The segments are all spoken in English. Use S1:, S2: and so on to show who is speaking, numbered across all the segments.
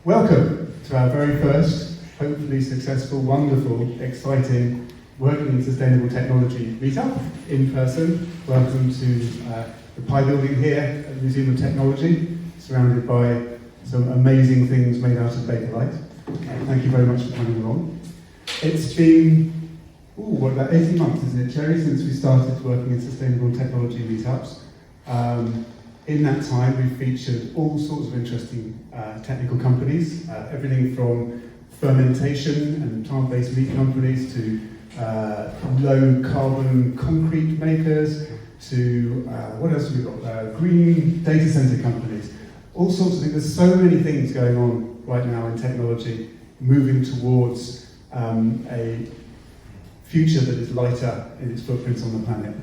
S1: Welcome to our very first, hopefully successful, wonderful, exciting, working in sustainable technology meetup in person. Welcome to the Pi building here at the Museum of Technology, surrounded by some amazing things made out of Bakelite. Thank you very much for coming along. It's been, about 18 months, isn't it, Cherry, since we started working in sustainable technology meetups. In that time, we've featured all sorts of interesting technical companies, everything from fermentation and plant-based meat companies to low-carbon concrete makers to, what else have we got? Green data center companies. All sorts of things. There's so many things going on right now in technology, moving towards a future that is lighter in its footprints on the planet.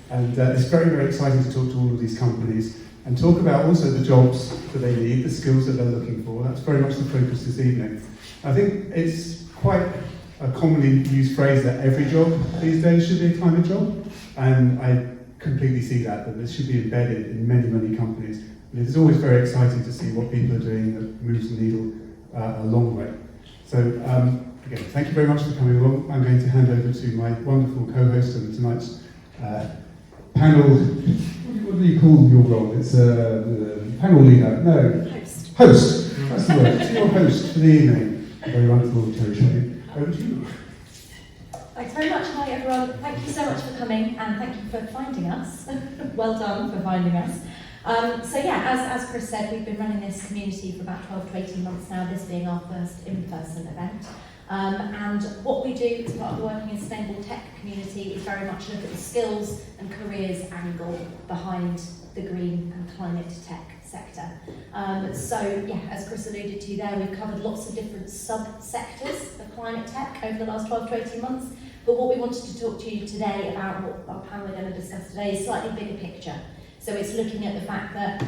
S1: And it's very, very exciting to talk to all of these companies and talk about also the jobs that they need, the skills that they're looking for. That's very much the focus this evening. I think it's quite a commonly used phrase that every job these days should be a climate job, and I completely see that this should be embedded in many, many companies. But it's always very exciting to see what people are doing that moves the needle a long way. So again, thank you very much for coming along. I'm going to hand over to my wonderful co-host and tonight's panel. What do you call your role? It's panel leader. No. Host. That's the word. It's your host for the evening. Very wonderful, Terry Shelley. Over to you.
S2: Thanks very much. Hi everyone. Thank you so much for coming and thank you for finding us. Well done for finding us. So yeah, as Chris said, we've been running this community for about 12 to 18 months now, this being our first in-person event. And what we do as part of the Working in Sustainable Tech community is very much look at the skills and careers angle behind the green and climate tech sector. So yeah, as Chris alluded to there, we've covered lots of different sub-sectors of climate tech over the last 12 to 18 months. But what we wanted to talk to you today about, what our panel we're going to discuss today, is slightly bigger picture. So it's looking at the fact that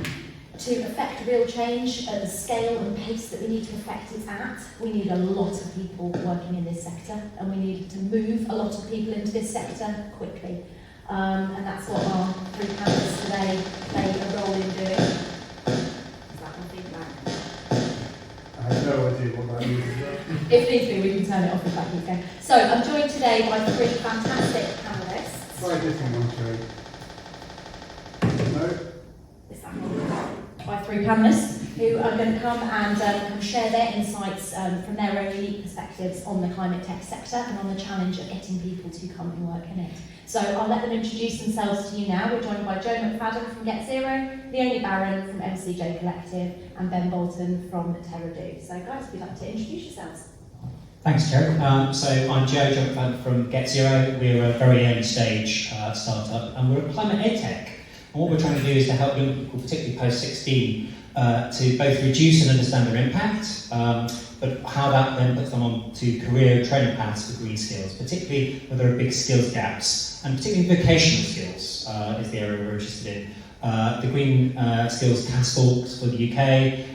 S2: to affect real change at the scale and pace that we need to affect it at, we need a lot of people working in this sector, and we need to move a lot of people into this sector quickly. And that's what our three panelists today play a role in doing. Is that my feedback?
S1: I have no idea what that means.
S2: If needs be, we can turn it off if that keeps going. So I'm joined today by three fantastic panelists.
S1: Try this one, Cherry. No?
S2: Is that one? By three panellists who are going to come and share their insights from their own unique perspectives on the climate tech sector and on the challenge of getting people to come and work in it. So I'll let them introduce themselves to you now. We're joined by Joe McFadden from Get Zero, Leonie Barron from MCJ Collective, and Ben Bolton from TerraDo. So guys, if you'd like to introduce yourselves.
S3: Thanks, Joe. So I'm Joe McFadden from Get Zero. We're a very early stage startup, and we're a climate edtech. And what we're trying to do is to help young people, particularly post-16, to both reduce and understand their impact, but how that then puts them on to career training paths for green skills, particularly where there are big skills gaps, and particularly vocational skills is the area we're interested in. The Green Skills Task Force for the UK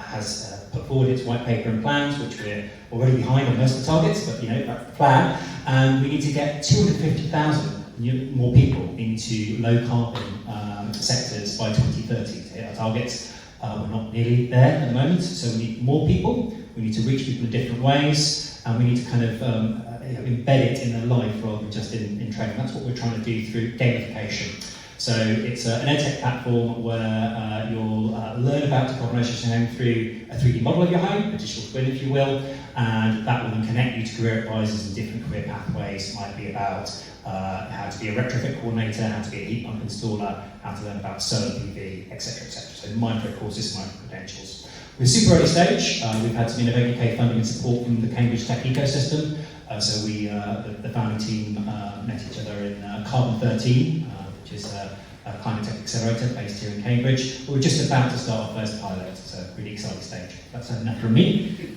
S3: has put forward its white paper and plans, which we're already behind on most of the targets, but that's the plan. And we need to get 250,000 more people into low carbon sectors by 2030 to hit our targets. We're not nearly there at the moment, so we need more people. We need to reach people in different ways, and we need to kind of embed it in their life rather than just in training. That's what we're trying to do through gamification. So it's an edtech platform where you'll learn about decarbonization home through a 3D model of your home, a digital twin if you will, and that will then connect you to career advisors and different career pathways. It might be about how to be a retrofit coordinator, how to be a heat pump installer, how to learn about solar PV, etc, etc. So micro courses, micro credentials. We're super early stage. We've had some Innovate UK funding and support from the Cambridge Tech ecosystem. So we, the founding team met each other in Carbon 13, which is a climate tech accelerator based here in Cambridge. But we're just about to start our first pilot, so really exciting stage. That's enough from me.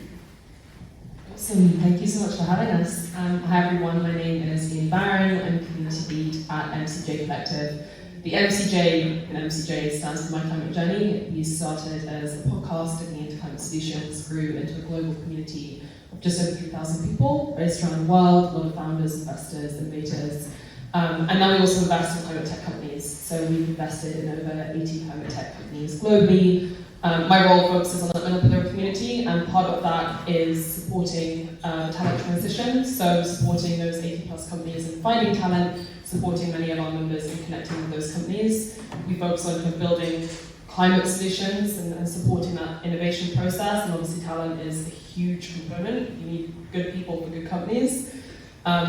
S4: Awesome, thank you so much for having us. Hi everyone, my name is Leonie Barron. I'm community lead at MCJ Collective. The MCJ stands for My Climate Journey. We started as a podcast looking into climate solutions, grew into a global community of just over 3,000 people, based around the world, a lot of founders, investors, innovators, And now we also invest in climate tech companies. So we've invested in over 80 climate tech companies globally. My role focuses on the entrepreneur community, and part of that is supporting talent transition, so supporting those 80 plus companies in finding talent, supporting many of our members in connecting with those companies. We focus on kind of building climate solutions and supporting that innovation process, and obviously talent is a huge component. You need good people for good companies.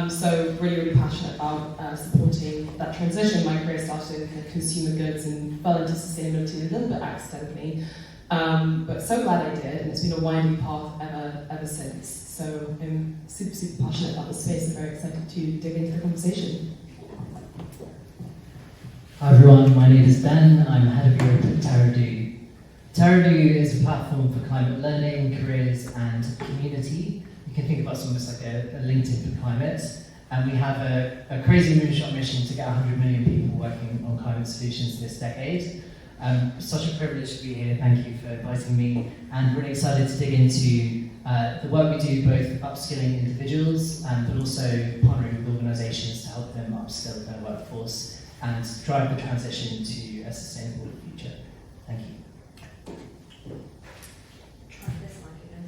S4: So really passionate about supporting that transition. My career started in kind of consumer goods and fell into sustainability a little bit accidentally. But so glad I did, and it's been a winding path ever since. So I'm super passionate about the space and very excited to dig into the conversation.
S5: Hi everyone, my name is Ben. I'm head of Europe at Terradu. Terradu is a platform for climate learning, careers and community. You can think of us almost like a LinkedIn for climate. And we have a crazy moonshot mission to get 100 million people working on climate solutions this decade. Such a privilege to be here. Thank you for inviting me. And really excited to dig into the work we do, both upskilling individuals, but also partnering with organisations to help them upskill their workforce and drive the transition to a sustainable future. Thank you.
S2: Try this mic again.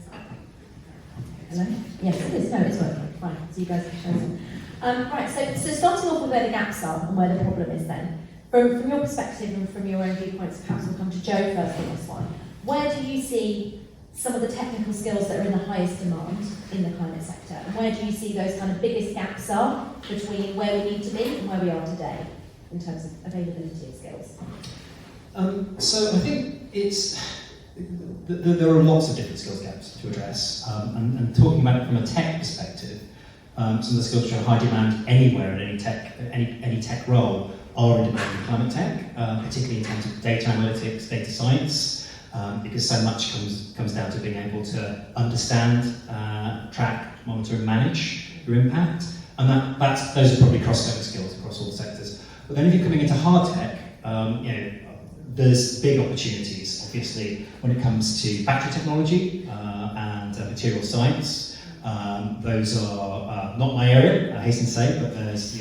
S2: Hello? Yes, it is. No, it's working. Fine. So you guys can show them. Right, so starting off with where the gaps are and where the problem is then. From your perspective and from your own viewpoints, perhaps we'll come to Joe first on this one. Where do you see some of the technical skills that are in the highest demand in the climate sector? And where do you see those kind of biggest gaps are between where we need to be and where we are today in terms of availability of skills?
S3: So I think there are lots of different skills gaps to address, and talking about it from a tech perspective, some of the skills which are high demand anywhere in any tech role are in demand in climate tech, particularly in terms of data analytics, data science, because so much comes down to being able to understand, track, monitor and manage your impact, and those are probably cross-cutting skills across all sectors. But then if you're coming into hard tech, there's big opportunities, obviously, when it comes to battery technology and material science. Those are not my area, I hasten to say, but there's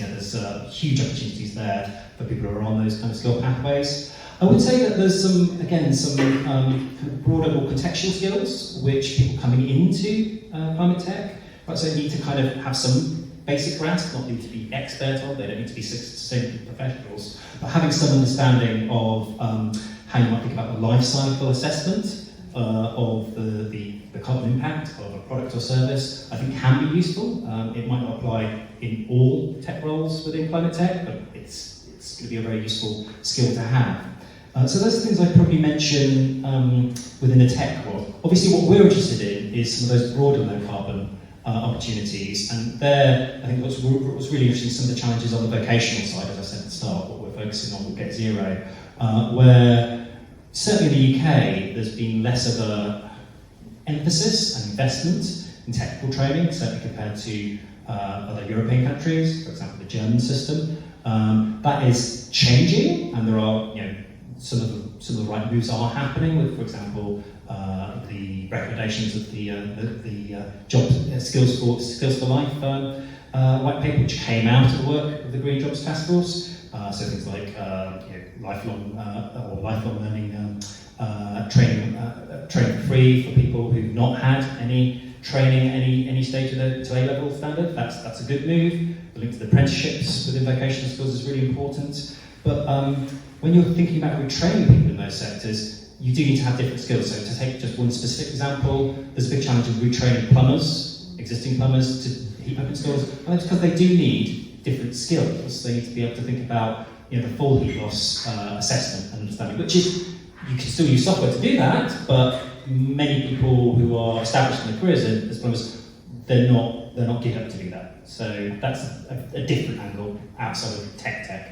S3: huge opportunities there for people who are on those kind of skill pathways. I would say that there's some kind of broader, more contextual skills which people coming into climate tech, but so need to kind of have some basic grasp, not need to be expert on, they don't need to be sustainability professionals, but having some understanding of how you might think about the life cycle assessment of the carbon impact of a product or service, I think can be useful. It might not apply in all tech roles within climate tech, but it's going to be a very useful skill to have. So those are things I'd probably mention within the tech world. Obviously what we're interested in is some of those broader low carbon opportunities, and there I think what's really interesting is some of the challenges on the vocational side, as I said at the start, what we're focusing on with Get Zero, where certainly in the UK there's been less of a emphasis and investment in technical training, certainly compared to other European countries, for example the German system. That is changing, and there are some of the right moves are happening with, for example, the recommendations of the job skills for life white paper, which came out of the work of the Green Jobs Task Force. So things like lifelong learning, training for free for people who've not had any training at any stage of the A-level standard. That's a good move. The link to the apprenticeships within vocational skills is really important. But when you're thinking about retraining people in those sectors, you do need to have different skills. So to take just one specific example, there's a big challenge of retraining plumbers, existing plumbers, to heat pump skills, and that's because they do need different skills. They need to be able to think about the full heat loss assessment and understanding, which is, you can still use software to do that, but many people who are established in their careers as plumbers, they're not geared up to do that. So that's a different angle outside of tech.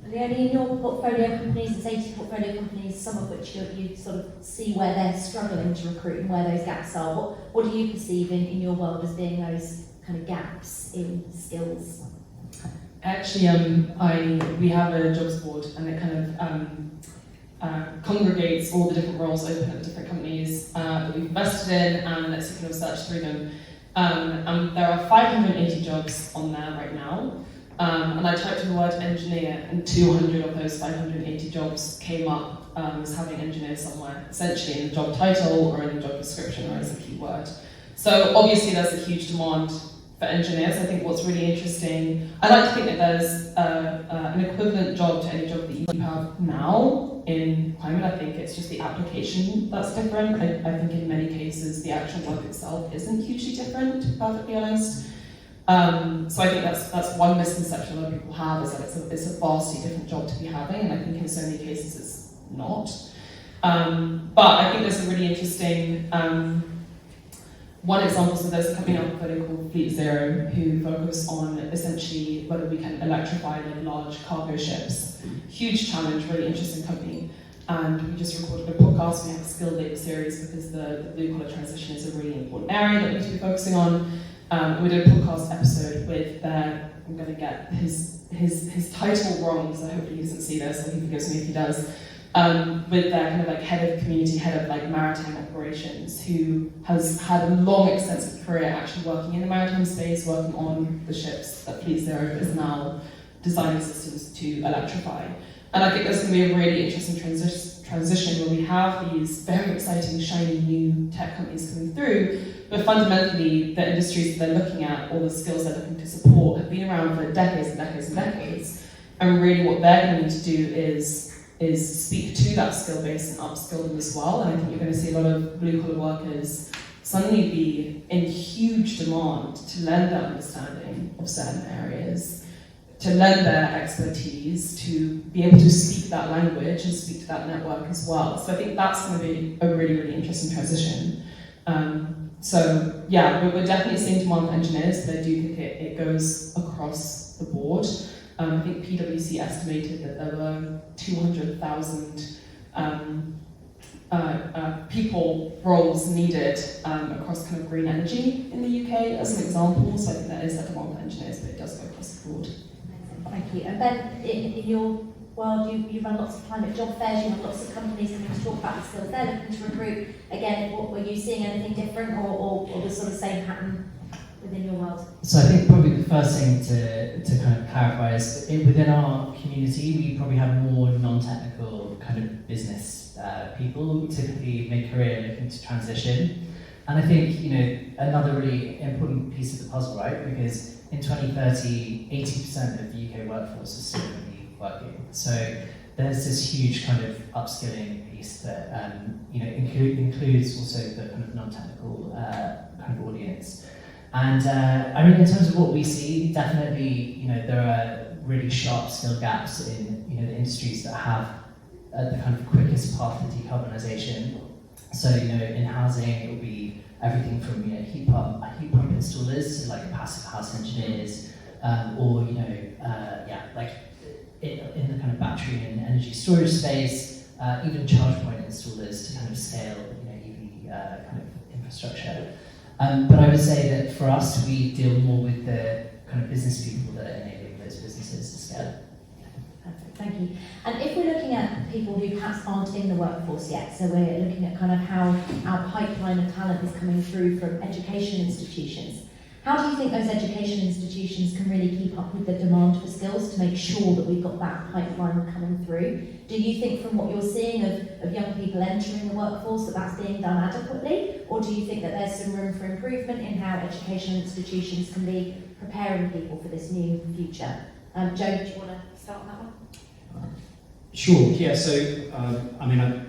S2: Are there any in your portfolio companies, there's 80 portfolio companies, some of which you sort of see where they're struggling to recruit and where those gaps are? What do you perceive in your world as being those kind of gaps in skills?
S4: Actually, we have a jobs board, and it kind of congregates all the different roles open at the different companies that we've invested in, and lets you kind of search through them. And there are 580 jobs on there right now. And I typed in the word engineer, and 200 of those 580 jobs came up as having engineer somewhere, essentially in the job title or in the job description or as a keyword. So obviously there's a huge demand for engineers. I think what's really interesting, I like to think that there's an equivalent job to any job that you have now in climate. I think it's just the application that's different. I think in many cases the actual work itself isn't hugely different, to be perfectly honest. So I think that's one misconception a lot of people have, is that it's a vastly different job to be having, and I think in so many cases it's not. But I think there's a really interesting one example. So there's a company out there called Fleet Zero, who focus on essentially whether we can electrify large cargo ships. Huge challenge, really interesting company. And we just recorded a podcast. We have a skill labor series because the blue collar transition is a really important area that we need to be focusing on. We did a podcast episode with I'm going to get his title wrong, so hopefully he doesn't see this, and he forgives me if he does. With their kind of like head of community, head of like maritime operations, who has had a long, extensive career actually working in the maritime space, working on the ships that Fleet Zero is now designing systems to electrify. And I think there's going to be a really interesting transition where we have these very exciting, shiny new tech companies coming through, but fundamentally the industries that they're looking at, all the skills they're looking to support, have been around for decades and decades and decades. And really what they're going to need to do is speak to that skill base and upskill them as well. And I think you're going to see a lot of blue-collar workers suddenly be in huge demand to lend their understanding of certain areas, to lend their expertise, to be able to speak that language and speak to that network as well. So I think that's going to be a really, really interesting transition. So yeah, we're definitely seeing demand for engineers, but I do think it goes across the board. I think PwC estimated that there were 200,000 roles needed across kind of green energy in the UK as an example. So I think that is a demand for engineers, but it does go across the board.
S2: Thank you. And Ben, in your world, you run lots of climate job fairs, you have lots of companies coming to talk about the skills they're looking to recruit. Again, were you seeing anything different or the sort of same pattern within your world?
S5: So I think probably the first thing to kind of clarify is within our community, we probably have more non-technical kind of business people who typically make a career looking to transition. And I think, another really important piece of the puzzle, right? Because in 2030, 80% of the UK workforce is still going to be working. So there's this huge kind of upskilling piece that, includes also the kind of non-technical kind of audience. And in terms of what we see, definitely, there are really sharp skill gaps in, the industries that have the kind of quickest path to decarbonisation. So, in housing, it will be everything from, heat pump installers to like passive house engineers, or, in the kind of battery and energy storage space, even charge point installers to kind of scale, EV kind of infrastructure. But I would say that for us, we deal more with the kind of business people that are enabling those businesses to scale.
S2: Perfect, thank you. And if we're looking at people who perhaps aren't in the workforce yet, so we're looking at kind of how our pipeline of talent is coming through from education institutions, how do you think those education institutions can really keep up with the demand for skills to make sure that we've got that pipeline coming through? Do you think from what you're seeing of young people entering the workforce that that's being done adequately? Or do you think that there's some room for improvement in how education institutions can be preparing people for this new future? Joe, do you want to start on that one?
S3: Sure, yeah, so,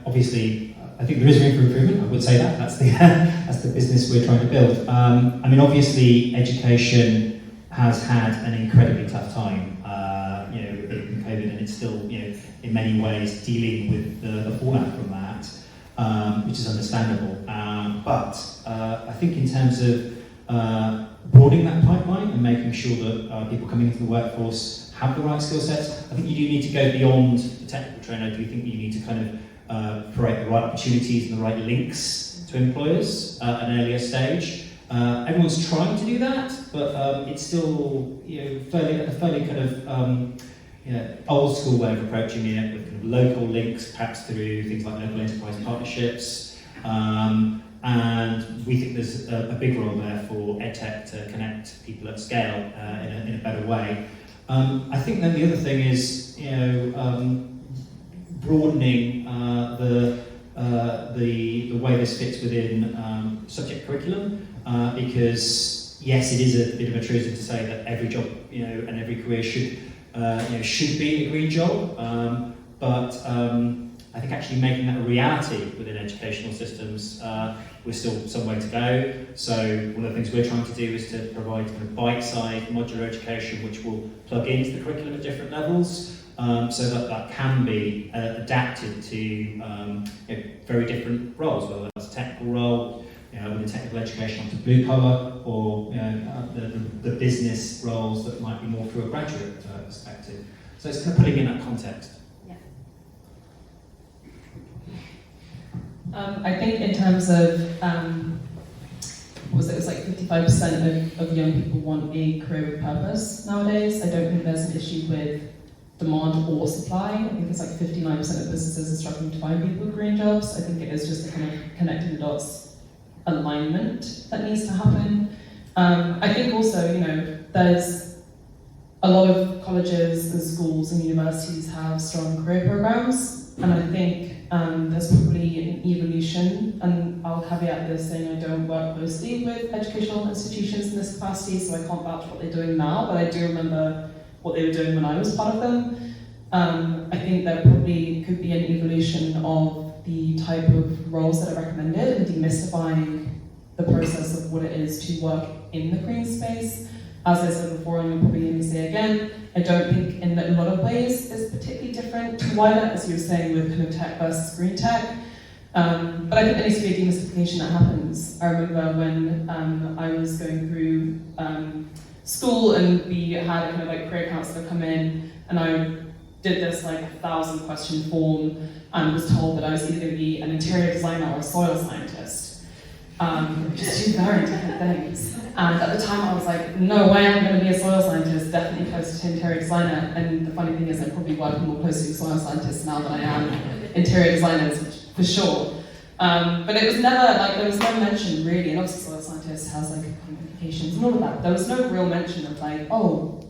S3: obviously, I think there is room for improvement, I would say that. That's the business we're trying to build. Obviously, education has had an incredibly tough time, in COVID, and it's still, in many ways dealing with the fallout from that, which is understandable. But I think in terms of broadening that pipeline and making sure that people coming into the workforce have the right skill sets, I think you do need to go beyond the technical trainer. I do think you need to kind of create the right opportunities and the right links to employers at an earlier stage. Everyone's trying to do that, but it's still fairly kind of old school way of approaching it, with kind of local links, perhaps through things like local enterprise partnerships. And we think there's a big role there for EdTech to connect people at scale in a better way. I think then the other thing is, broadening the way this fits within subject curriculum, because yes, it is a bit of a truism to say that every job, and every career should be a green job, but I think actually making that a reality within educational systems, we're still some way to go. So one of the things we're trying to do is to provide kind of bite-sized modular education which will plug into the curriculum at different levels, so that can be adapted to very different roles, whether that's a technical role, within technical education onto blue collar, or the business roles that might be more through a graduate perspective. So it's kind of putting in that context.
S4: I think in terms of, it was like 55% of young people want a career with purpose nowadays. I don't think there's an issue with demand or supply. I think it's like 59% of businesses are struggling to find people with green jobs. I think it is just a kind of connecting the dots alignment that needs to happen. I think also, there's a lot of colleges and schools and universities have strong career programs, and I think there's probably an evolution, and I'll caveat this saying I don't work closely with educational institutions in this capacity, so I can't vouch what they're doing now, but I do remember what they were doing when I was part of them. I think there probably could be an evolution of the type of roles that are recommended and demystifying the process of what it is to work in the green space. As I said before, and you'll probably hear me say again, I don't think in a lot of ways it's particularly different to wider, as you were saying, with kind of tech versus green tech. But I think there needs to be a demystification that happens. I remember when I was going through school and we had a kind of like career counselor come in, and I did this like 1,000 question form and was told that I was either going to be an interior designer or a soil scientist. Just two very different things. And at the time I was like, no way I'm going to be a soil scientist, definitely closer to interior designer. And the funny thing is I'm probably working more closely with soil scientists now than I am interior designers, for sure. But it was never, like, there was no mention really, and obviously soil scientist has like qualifications and all of that. There was no real mention of like, oh,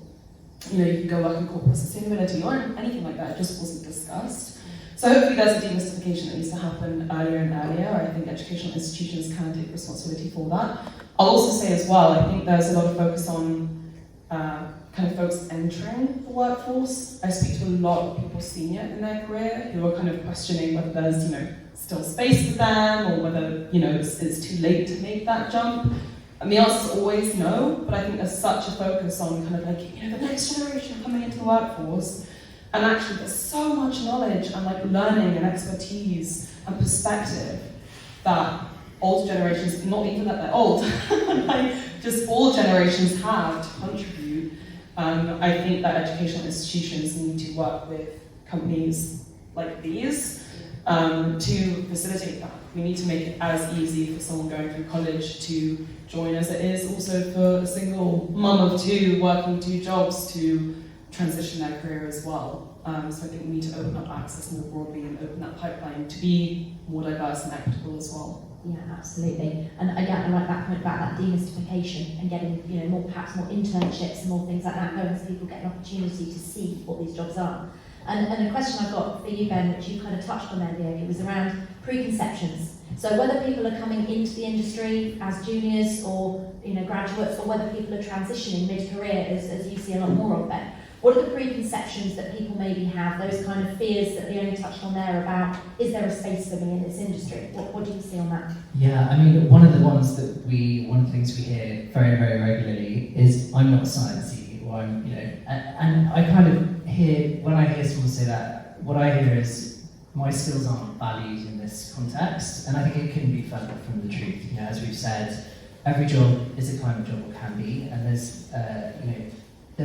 S4: you can go work in corporate sustainability or anything like that. It just wasn't discussed. So hopefully there's a demystification that needs to happen earlier and earlier. I think educational institutions can take responsibility for that. I'll also say as well, I think there's a lot of focus on kind of folks entering the workforce. I speak to a lot of people senior in their career who are kind of questioning whether there's still space for them, or whether it's too late to make that jump. And the answer is always no, but I think there's such a focus on kind of like the next generation coming into the workforce. And actually there's so much knowledge and like learning and expertise and perspective that old generations, not even that they're old, like just all generations have to contribute. I think that educational institutions need to work with companies like these to facilitate that. We need to make it as easy for someone going through college to join as it is also for a single mum of two working 2 jobs to transition their career as well. So I think we need to open up access more broadly and open that pipeline to be more diverse and equitable as well.
S2: Yeah, absolutely. And again, I like that point about that demystification and getting, perhaps more internships and more things like that going, so people get an opportunity to see what these jobs are. And a question I've got for you, Ben, which you kind of touched on earlier, it was around preconceptions. So whether people are coming into the industry as juniors or graduates, or whether people are transitioning mid-career, as you see a lot more of them. What are the preconceptions that people maybe have, those kind of fears that Leonie touched on there about, is there a space for me in this industry? What do you see on that?
S5: Yeah, I mean, one of the things we hear very, very regularly is, I'm not sciencey, or I'm, and I kind of hear, when I hear someone say that, what I hear is, my skills aren't valued in this context, and I think it couldn't be further from the truth. As we've said, every job is a climate job, or can be, and there's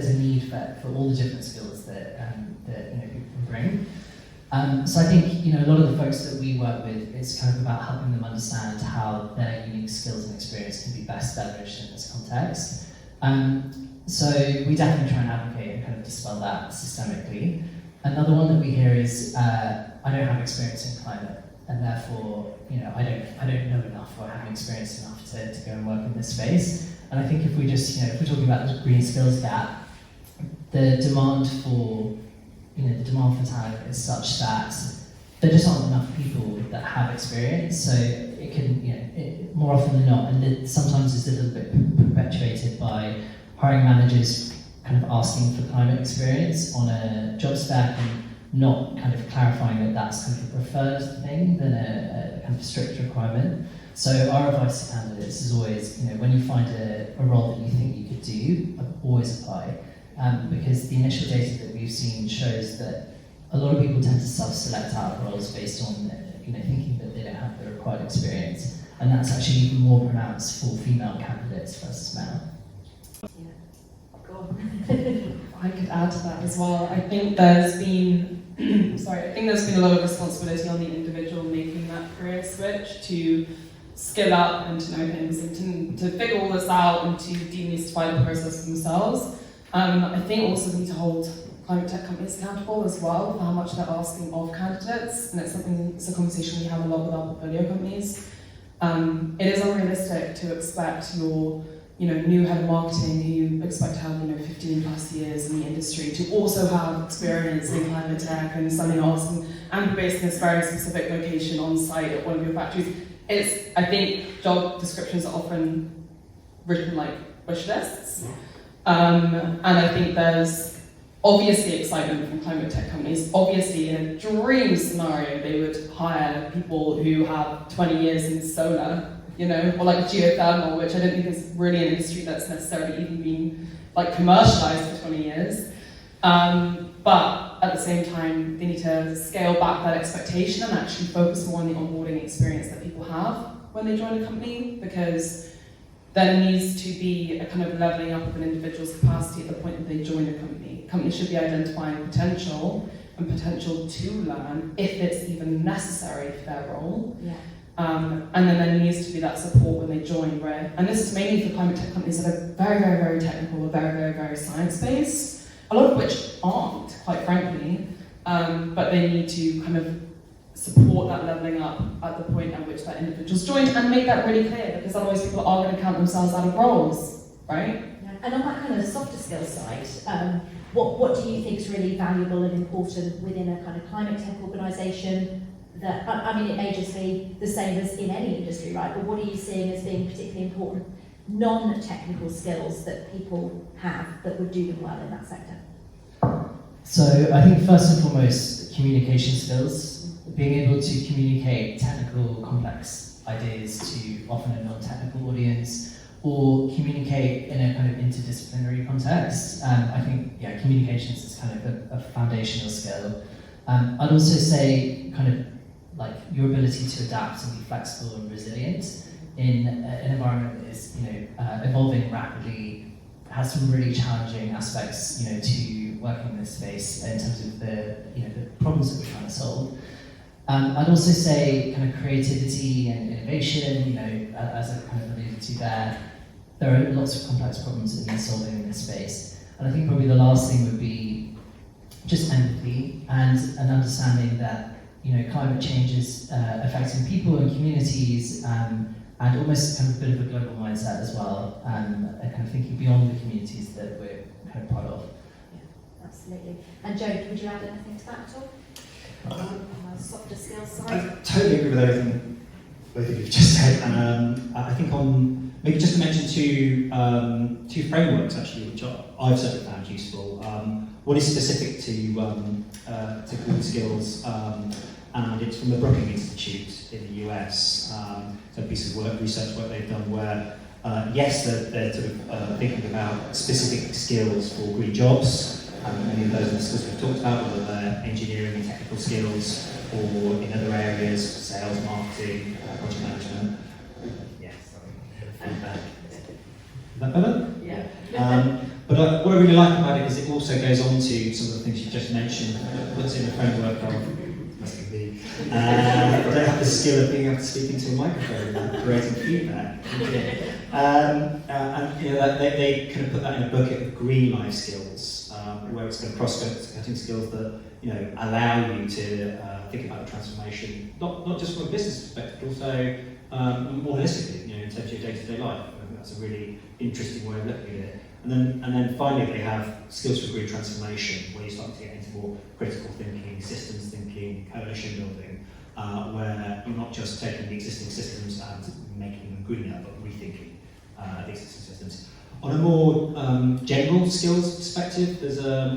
S5: a need for all the different skills that people can bring. So I think a lot of the folks that we work with, it's kind of about helping them understand how their unique skills and experience can be best leveraged in this context. So we definitely try and advocate and kind of dispel that systemically. Another one that we hear is, I don't have experience in climate, and therefore I don't know enough or have experience enough to go and work in this space. And I think if we just, if we're talking about the green skills gap, the demand for talent is such that there just aren't enough people that have experience. So it can, more often than not, and sometimes it's a little bit perpetuated by hiring managers kind of asking for climate experience on a job spec and not kind of clarifying that that's kind of a preferred thing than a kind of strict requirement. So our advice to candidates is always, when you find a role that you think you could do, always apply. Because the initial data that we've seen shows that a lot of people tend to self-select out of roles based on thinking that they don't have the required experience, and that's actually even more pronounced for female candidates versus male.
S4: I could add to that as well. I think there's been a lot of responsibility on the individual making that career switch to skill up and to know things and to figure all this out and to demystify the process themselves. I think also we need to hold climate tech companies accountable as well for how much they're asking of candidates, and it's a conversation we have a lot with our portfolio companies. It is unrealistic to expect your new head of marketing who you expect to have 15 plus years in the industry to also have experience in climate tech and something else and be based in this very specific location on site at one of your factories. I think job descriptions are often written like wish lists. And I think there's obviously excitement from climate tech companies. Obviously, in a dream scenario, they would hire people who have 20 years in solar, or like geothermal, which I don't think is really an industry that's necessarily even been like commercialized for 20 years. But at the same time, they need to scale back that expectation and actually focus more on the onboarding experience that people have when they join a company, because there needs to be a kind of leveling up of an individual's capacity at the point that they join a company. Companies should be identifying potential and potential to learn if it's even necessary for their role.
S2: Yeah.
S4: And then there needs to be that support when they join, right? And this is mainly for climate tech companies that are very, very, very technical, very, very, very science-based, a lot of which aren't, quite frankly, but they need to kind of support that leveling up at the point at which that individual's joined and make that really clear, because otherwise people are going to count themselves out of roles, right?
S2: Yeah. And on that kind of softer skills side, what do you think is really valuable and important within a kind of climate tech organisation? That, I mean, it may just be the same as in any industry, right? But what are you seeing as being particularly important non-technical skills that people have that would do them well in that sector?
S5: So I think first and foremost, communication skills. Being able to communicate technical, complex ideas to often a non-technical audience, or communicate in a kind of interdisciplinary context. I think, communications is kind of a foundational skill. I'd also say kind of like your ability to adapt and be flexible and resilient in an environment that is, evolving rapidly, has some really challenging aspects, to working in this space in terms of the problems that we're trying to solve. I'd also say kind of creativity and innovation, as I kind of alluded to there are lots of complex problems that need solving in this space. And I think probably the last thing would be just empathy and an understanding that, climate change is affecting people and communities, and almost kind of a bit of a global mindset as well, and kind of thinking beyond the communities that we're kind of part of.
S2: Yeah, absolutely. And Joe, would you add anything to that at all? On the softer skills side?
S3: I totally agree with everything both of you have just said. I think on maybe just to mention two frameworks actually, which I've certainly found useful. One is specific to good skills, and it's from the Brookings Institute in the US. It's a piece of research work they've done where, yes, they're sort of thinking about specific skills for green jobs. Many of those are the skills we've talked about, whether they're engineering and technical skills, or in other areas, sales, marketing, project management. Yes, feedback. Is that better?
S2: Yeah.
S3: But what I really like about it is it also goes on to some of the things you just mentioned, puts in the framework of, must be me, I don't have the skill of being able to speak into a microphone and creating feedback. And they kind of put that in a bucket of green life skills, where it's kind of cross-cutting skills that allow you to think about the transformation, not just from a business perspective, but also more holistically, in terms of your day-to-day life. I think that's a really interesting way of looking at it. And then finally they have skills for green transformation, where you start to get into more critical thinking, systems thinking, coalition building, where you're not just taking the existing systems and making them greener, but rethinking the existing systems. On a more general skills perspective,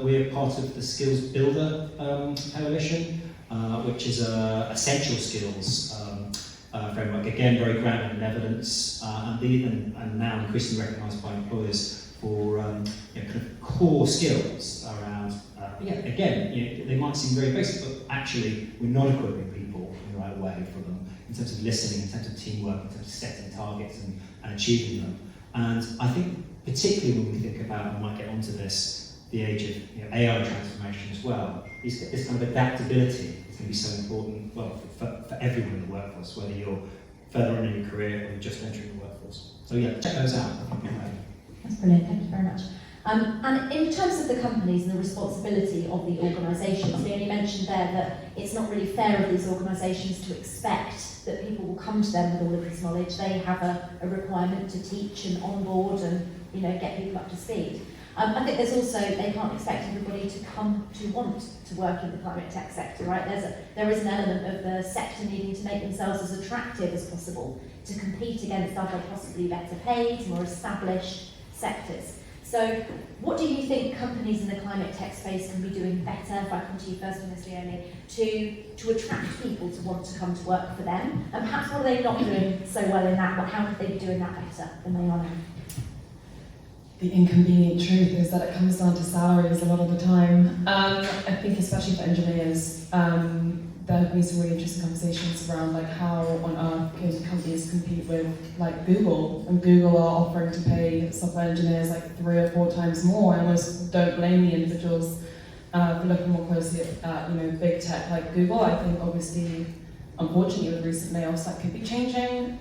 S3: we're part of the Skills Builder Coalition, which is a essential skills framework, again very grounded in evidence, and now increasingly recognised by employers for kind of core skills around. Again, they might seem very basic, but actually we're not equipping people in the right way for them in terms of listening, in terms of teamwork, in terms of setting targets and achieving them. And I think particularly when we think about, and we might get onto this, the age of AI transformation as well, this kind of adaptability is going to be so important, well, for everyone in the workforce, whether you're further on in your career or you're just entering the workforce. So yeah, check those out.
S2: That's brilliant, thank you very much. And in terms of the companies and the responsibility of the organisations, Leonie mentioned there that it's not really fair of these organisations to expect that people will come to them with all of this knowledge. They have a requirement to teach and onboard and get people up to speed. I think there's also, they can't expect everybody to come to want to work in the climate tech sector, right? There is an element of the sector needing to make themselves as attractive as possible to compete against other possibly better paid, more established sectors. So what do you think companies in the climate tech space can be doing better, if I come to you first, Ms. Leonie, to attract people to want to come to work for them? And perhaps what are they not doing so well in that, but how could they be doing that better than they are now?
S4: The inconvenient truth is that it comes down to salaries a lot of the time. I think especially for engineers, there have been some really interesting conversations around how on earth can companies compete with Google, and Google are offering to pay software engineers 3 or 4 times more. I almost don't blame the individuals for looking more closely at big tech like Google. I think obviously, unfortunately, with recent layoffs that could be changing.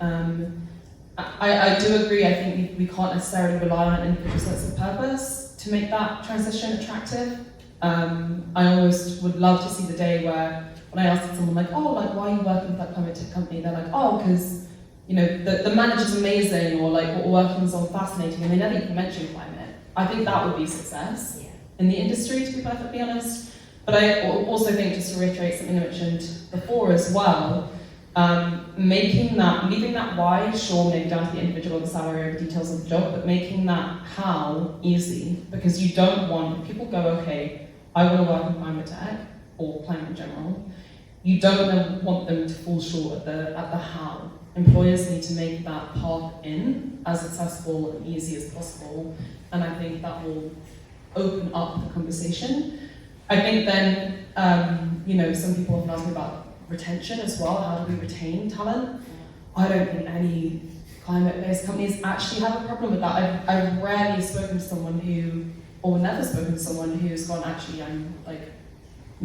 S4: I do agree. I think we can't necessarily rely on an individual sense of purpose to make that transition attractive. I almost would love to see the day where, when I ask someone why are you working with that climate tech company? They're like, oh, because the manager's amazing, or what we're working on fascinating, and they never even mention climate. I think that would be success in the industry, to be perfectly honest. But I also think, just to reiterate something I mentioned before as well, leaving that why, sure, maybe down to the individual, the salary, or the details of the job, but making that how easy, because you don't want people go, okay, I want to work in climate tech or climate in general. You don't want them to fall short at the how. Employers need to make that path in as accessible and easy as possible, and I think that will open up the conversation. I think then, some people have asked me about retention as well. How do we retain talent? I don't think any climate-based companies actually have a problem with that. I've rarely spoken to someone never spoken to someone who's gone, actually, I'm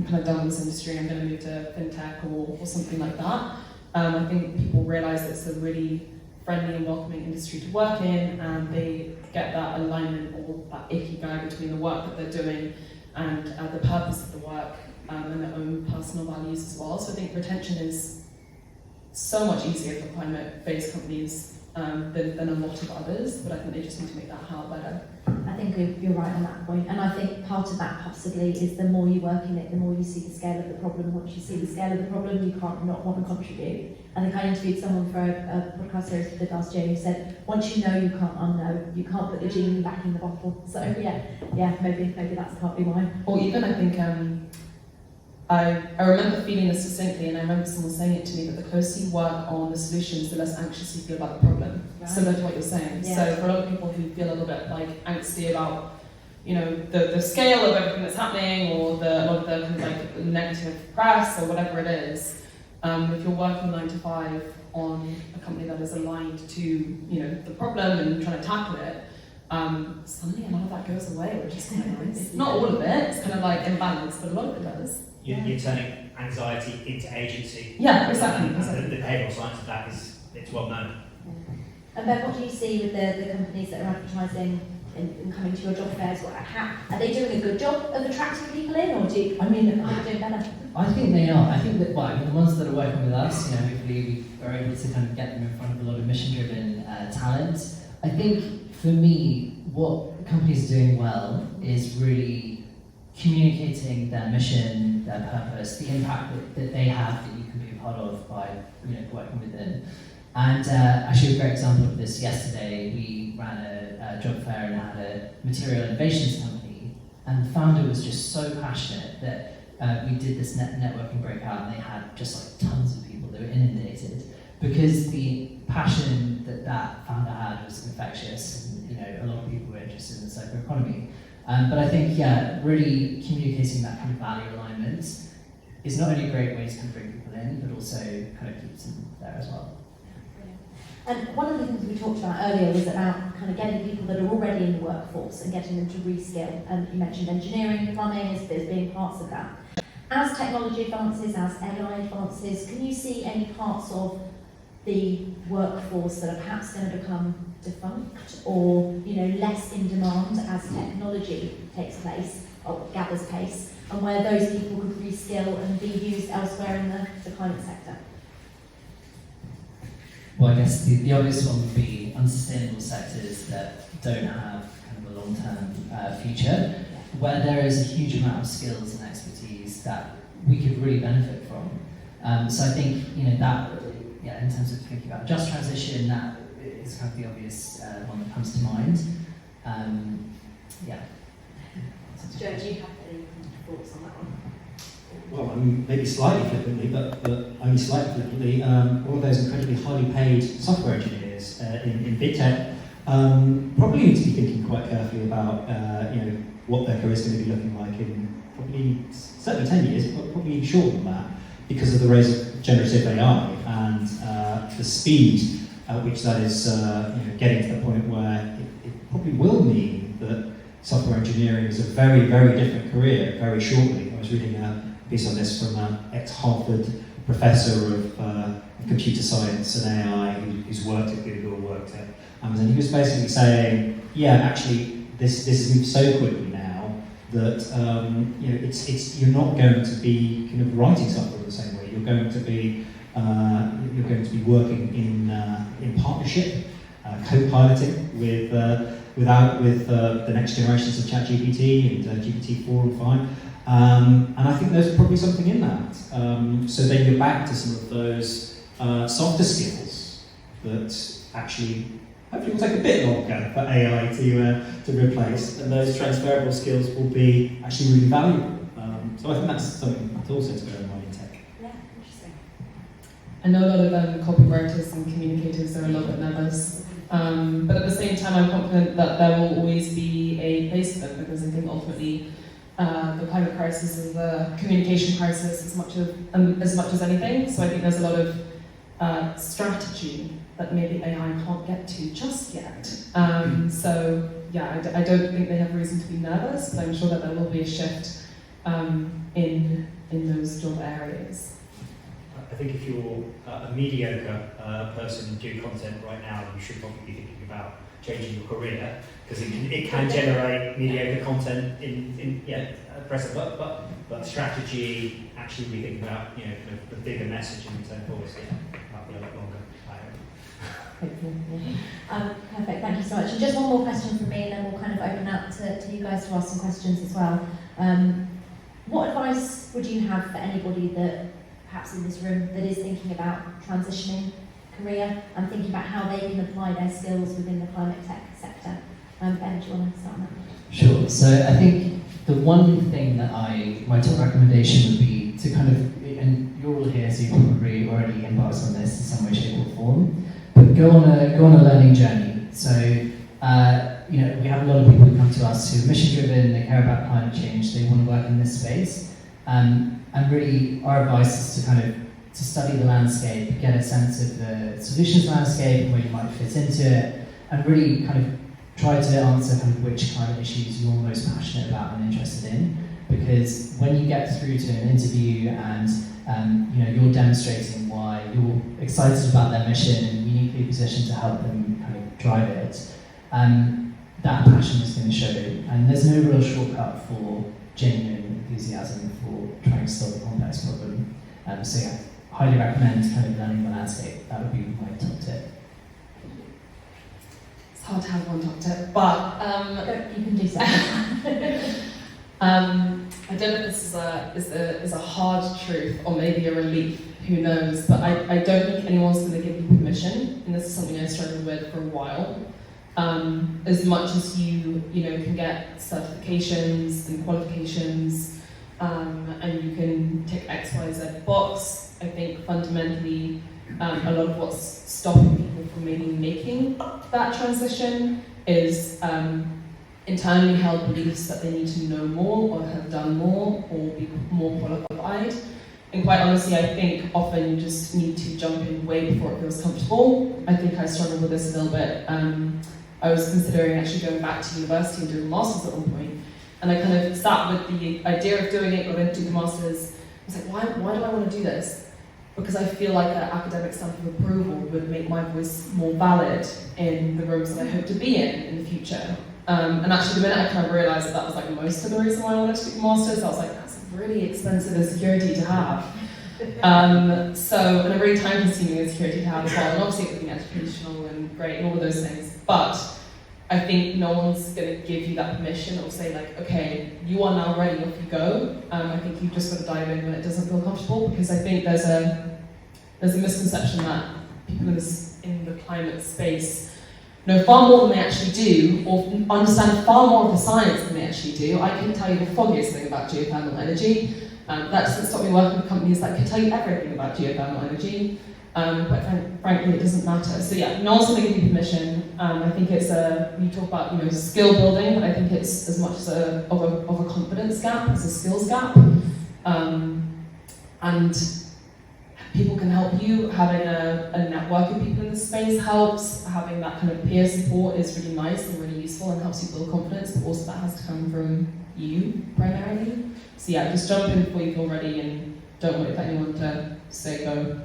S4: kind of done with this industry, I'm going to move to fintech or something like that. I think people realise it's a really friendly and welcoming industry to work in, and they get that alignment or that ikigai between the work that they're doing and the purpose of the work, and their own personal values as well. So I think retention is so much easier for climate-based companies than a lot of others, but I think they just need to make that how better.
S2: I think you're right on that point, and I think part of that possibly is the more you work in it, the more you see the scale of the problem. Once you see the scale of the problem, you can't not want to contribute. I think I interviewed someone for a podcast series for the last year who said, once you know, you can't unknow. You can't put the genie back in the bottle. So maybe that's partly why.
S4: Or even I think I remember feeling this distinctly, and I remember someone saying it to me, that the closer you work on the solutions, the less anxious you feel about the problem. Right. Similar to what you're saying. Yeah. So for a lot of people who feel a little bit angsty about, the scale of everything that's happening, or a lot of the kind of negative press or whatever it is, if you're working 9 to 5 on a company that is aligned to, the problem and trying to tackle it, suddenly a lot of that goes away, which is quite nice. Not all of it, it's kind of imbalance, but a lot of it does.
S6: You're turning anxiety into agency.
S4: Yeah, exactly.
S6: The behavioural science of that it's well known.
S2: And Ben, what do you see with the companies that are advertising and coming to your job fairs? Are they doing a good job of attracting people in, or are they doing better?
S5: I think they are. I think that the ones that are working with us, hopefully we are able to kind of get them in front of a lot of mission-driven talent. I think for me, what companies are doing well is really communicating their mission, their purpose, the impact that they have that you can be a part of by working within. And actually a great example of this yesterday, we ran a job fair and had a material innovations company, and the founder was just so passionate that we did this networking breakout, and they had just like tons of people that were inundated because the passion that founder had was infectious, and a lot of people were interested in the circular economy. But I think, really communicating that kind of value alignment is not only a great way to kind of bring people in, but also kind of keeps them there as well.
S2: And one of the things we talked about earlier was about kind of getting people that are already in the workforce and getting them to reskill. And you mentioned engineering, plumbing as being parts of that. As technology advances, as AI advances, can you see any parts of the workforce that are perhaps going to become defunct or less in demand as technology takes place or gathers pace, and where those people could reskill and be used elsewhere in the climate sector?
S5: Well, I guess the obvious one would be unsustainable sectors that don't have kind of a long-term future, where there is a huge amount of skills and expertise that we could really benefit from. So I think that, in terms of thinking about just transition, that is kind of the obvious one that comes to mind.
S2: Joe, do you have any thoughts on that one?
S7: Well, maybe slightly flippantly, but only slightly flippantly, all of those incredibly highly paid software engineers in big tech probably need to be thinking quite carefully about what their career is going to be looking like in probably certainly 10 years, but probably shorter than that, because of the rise of generative AI and the speed at which that is getting to the point where it probably will mean that software engineering is a very, very different career very shortly. I was reading a piece on this from an ex-Harvard professor of computer science and AI who's worked at Google, worked at Amazon. He was basically saying, actually, this has moved so quickly now that you're not going to be kind of writing software the same way. You're going to be working in partnership, co-piloting with the next generations of ChatGPT and GPT-4 and 5. And I think there's probably something in that. So then you're back to some of those softer skills that actually hopefully will take a bit longer for AI to replace, and those transferable skills will be actually really valuable. So I think that's something that's also to bear in mind in tech.
S2: Yeah, interesting.
S4: I know a lot of copywriters and communicators are a little bit nervous, but at the same time I'm confident that there will always be a place for them, because I think ultimately the climate crisis is a communication crisis as much as anything. So I think there's a lot of strategy that maybe AI can't get to just yet. So yeah, I don't think they have reason to be nervous, but I'm sure that there will be a shift in those job areas.
S6: I think if you're a mediocre person doing content right now, you should probably be thinking about changing your career, because it can generate mediocre content in press a but strategy, actually be thinking about the bigger message and return voice. Might be a lot longer.
S2: Perfect, thank you so much. And just one more question from me, and then we'll kind of open up to you guys to ask some questions as well. What advice would you have for anybody that perhaps in this room that is thinking about transitioning career and thinking about how they can apply their skills within the climate tech sector? Ben, do you want to start on that?
S5: Sure. So I think the one thing that my top recommendation would be to kind of, and you're all here, so you probably already embarked on this in some way, shape, or form, but go on a learning journey. So we have a lot of people who come to us who are mission driven, they care about climate change, they want to work in this space, and really our advice is to study the landscape, get a sense of the solutions landscape and where you might fit into it, and really kind of try to answer kind of which climate issues you're most passionate about and interested in. Because when you get through to an interview and you're demonstrating why you're excited about their mission and uniquely positioned to help them kind of drive it, that passion is going to show. And there's no real shortcut for genuine enthusiasm for trying to solve a complex problem. So yeah, highly recommend kind of learning the landscape. That would be my top tip.
S4: It's hard to have one doctor, but
S2: You can do so.
S4: I don't know if this is a hard truth or maybe a relief, who knows, but I don't think anyone's going to give you permission, and this is something I struggled with for a while. As much as you can get certifications and qualifications, and you can tick X, Y, Z box, I think fundamentally a lot of what's stopping people from maybe making that transition is internally held beliefs that they need to know more or have done more or be more qualified. And quite honestly, I think often you just need to jump in way before it feels comfortable. I think I struggled with this a little bit. I was considering actually going back to university and doing a master's at one point, and I kind of sat with the idea of doing it, got into the master's. I was like, why do I want to do this? Because I feel like an academic stamp of approval would make my voice more valid in the rooms that I hope to be in the future. And actually, the minute I kind of realised that was like most of the reason why I wanted to do a master's, I was like, that's really expensive insecurity to have. And a really time-consuming insecurity to have as well. And obviously, it would be educational and great and all of those things. But I think no one's going to give you that permission or say like, okay, you are now ready, off you go. I think you've just got to dive in when it doesn't feel comfortable, because I think there's a misconception that people in the climate space know far more than they actually do, or understand far more of the science than they actually do. I can tell you the foggiest thing about geothermal energy. That doesn't stop me working with companies that can tell you everything about geothermal energy. But frankly, it doesn't matter. So yeah, no one's going to give you permission. I think it's you talk about skill building, but I think it's as much as of a confidence gap as a skills gap. And people can help you. Having a network of people in the space helps. Having that kind of peer support is really nice and really useful and helps you build confidence, but also that has to come from you primarily. So yeah, just jump in before you feel ready and don't wait for anyone to say go.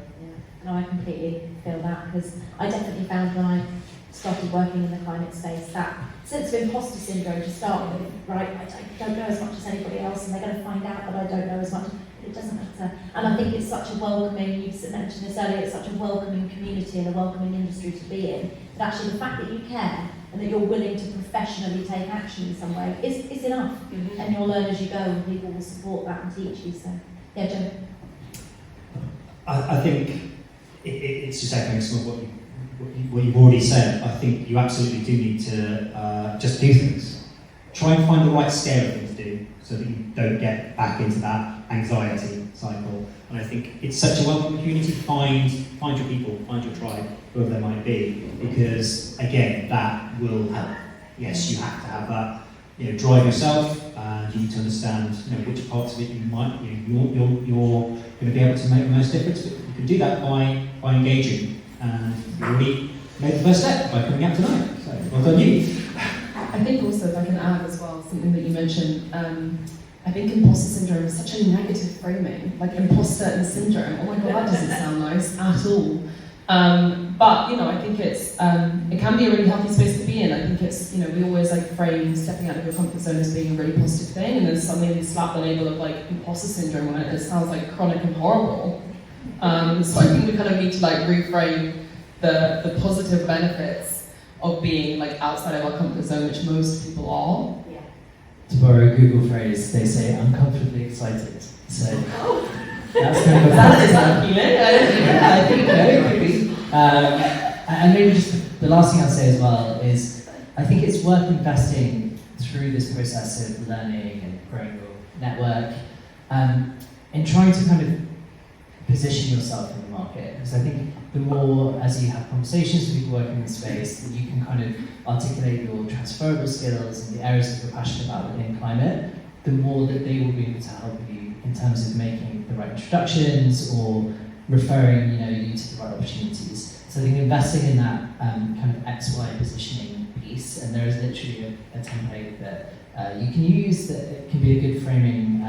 S2: No, I completely feel that, because I definitely found when I started working in the climate space that sense of imposter syndrome to start with, right? I don't know as much as anybody else, and they're going to find out that I don't know as much. It doesn't matter. And I think it's such a welcoming, you mentioned this earlier, it's such a welcoming community and a welcoming industry to be in, that actually the fact that you care and that you're willing to professionally take action in some way is enough. Mm-hmm. And you'll learn as you go, and people will support that and teach you. So, yeah, Joe.
S7: I think it's just echoing some of what you've already said. I think you absolutely do need to just do things. Try and find the right scale of things to do, so that you don't get back into that anxiety cycle. And I think it's such a welcome community. Find your people, find your tribe, whoever they might be, because again, that will help. Yes, you have to have that. Drive yourself, and you need to understand which parts of it you're going to be able to make the most difference. But you can do that by engaging, and you already made the first step by coming out tonight. So well done you.
S4: I think also, if I can add as well, something that you mentioned, I think imposter syndrome is such a negative framing, like imposter and syndrome. Oh my god, that doesn't sound nice at all. But I think it can be a really healthy space to be in. I think it's we always frame stepping out of your comfort zone as being a really positive thing, and then suddenly we slap the label of imposter syndrome on it. It sounds chronic and horrible. So I think we kind of need to reframe the positive benefits of being outside of our comfort zone, which most people are.
S2: Yeah.
S5: To borrow a Google phrase, they say uncomfortably excited. So that's kind of
S4: Is that appealing?
S5: yeah, I think maybe. And maybe just the last thing I'll say as well is I think it's worth investing through this process of learning and growing your network in trying to kind of position yourself in the market. Because I think the more, as you have conversations with people working in the space, that you can kind of articulate your transferable skills and the areas that you're passionate about within climate, the more that they will be able to help you in terms of making the right introductions or referring you to the right opportunities. So I think investing in that kind of XY positioning piece, and there is literally a template that you can use that it can be a good framing,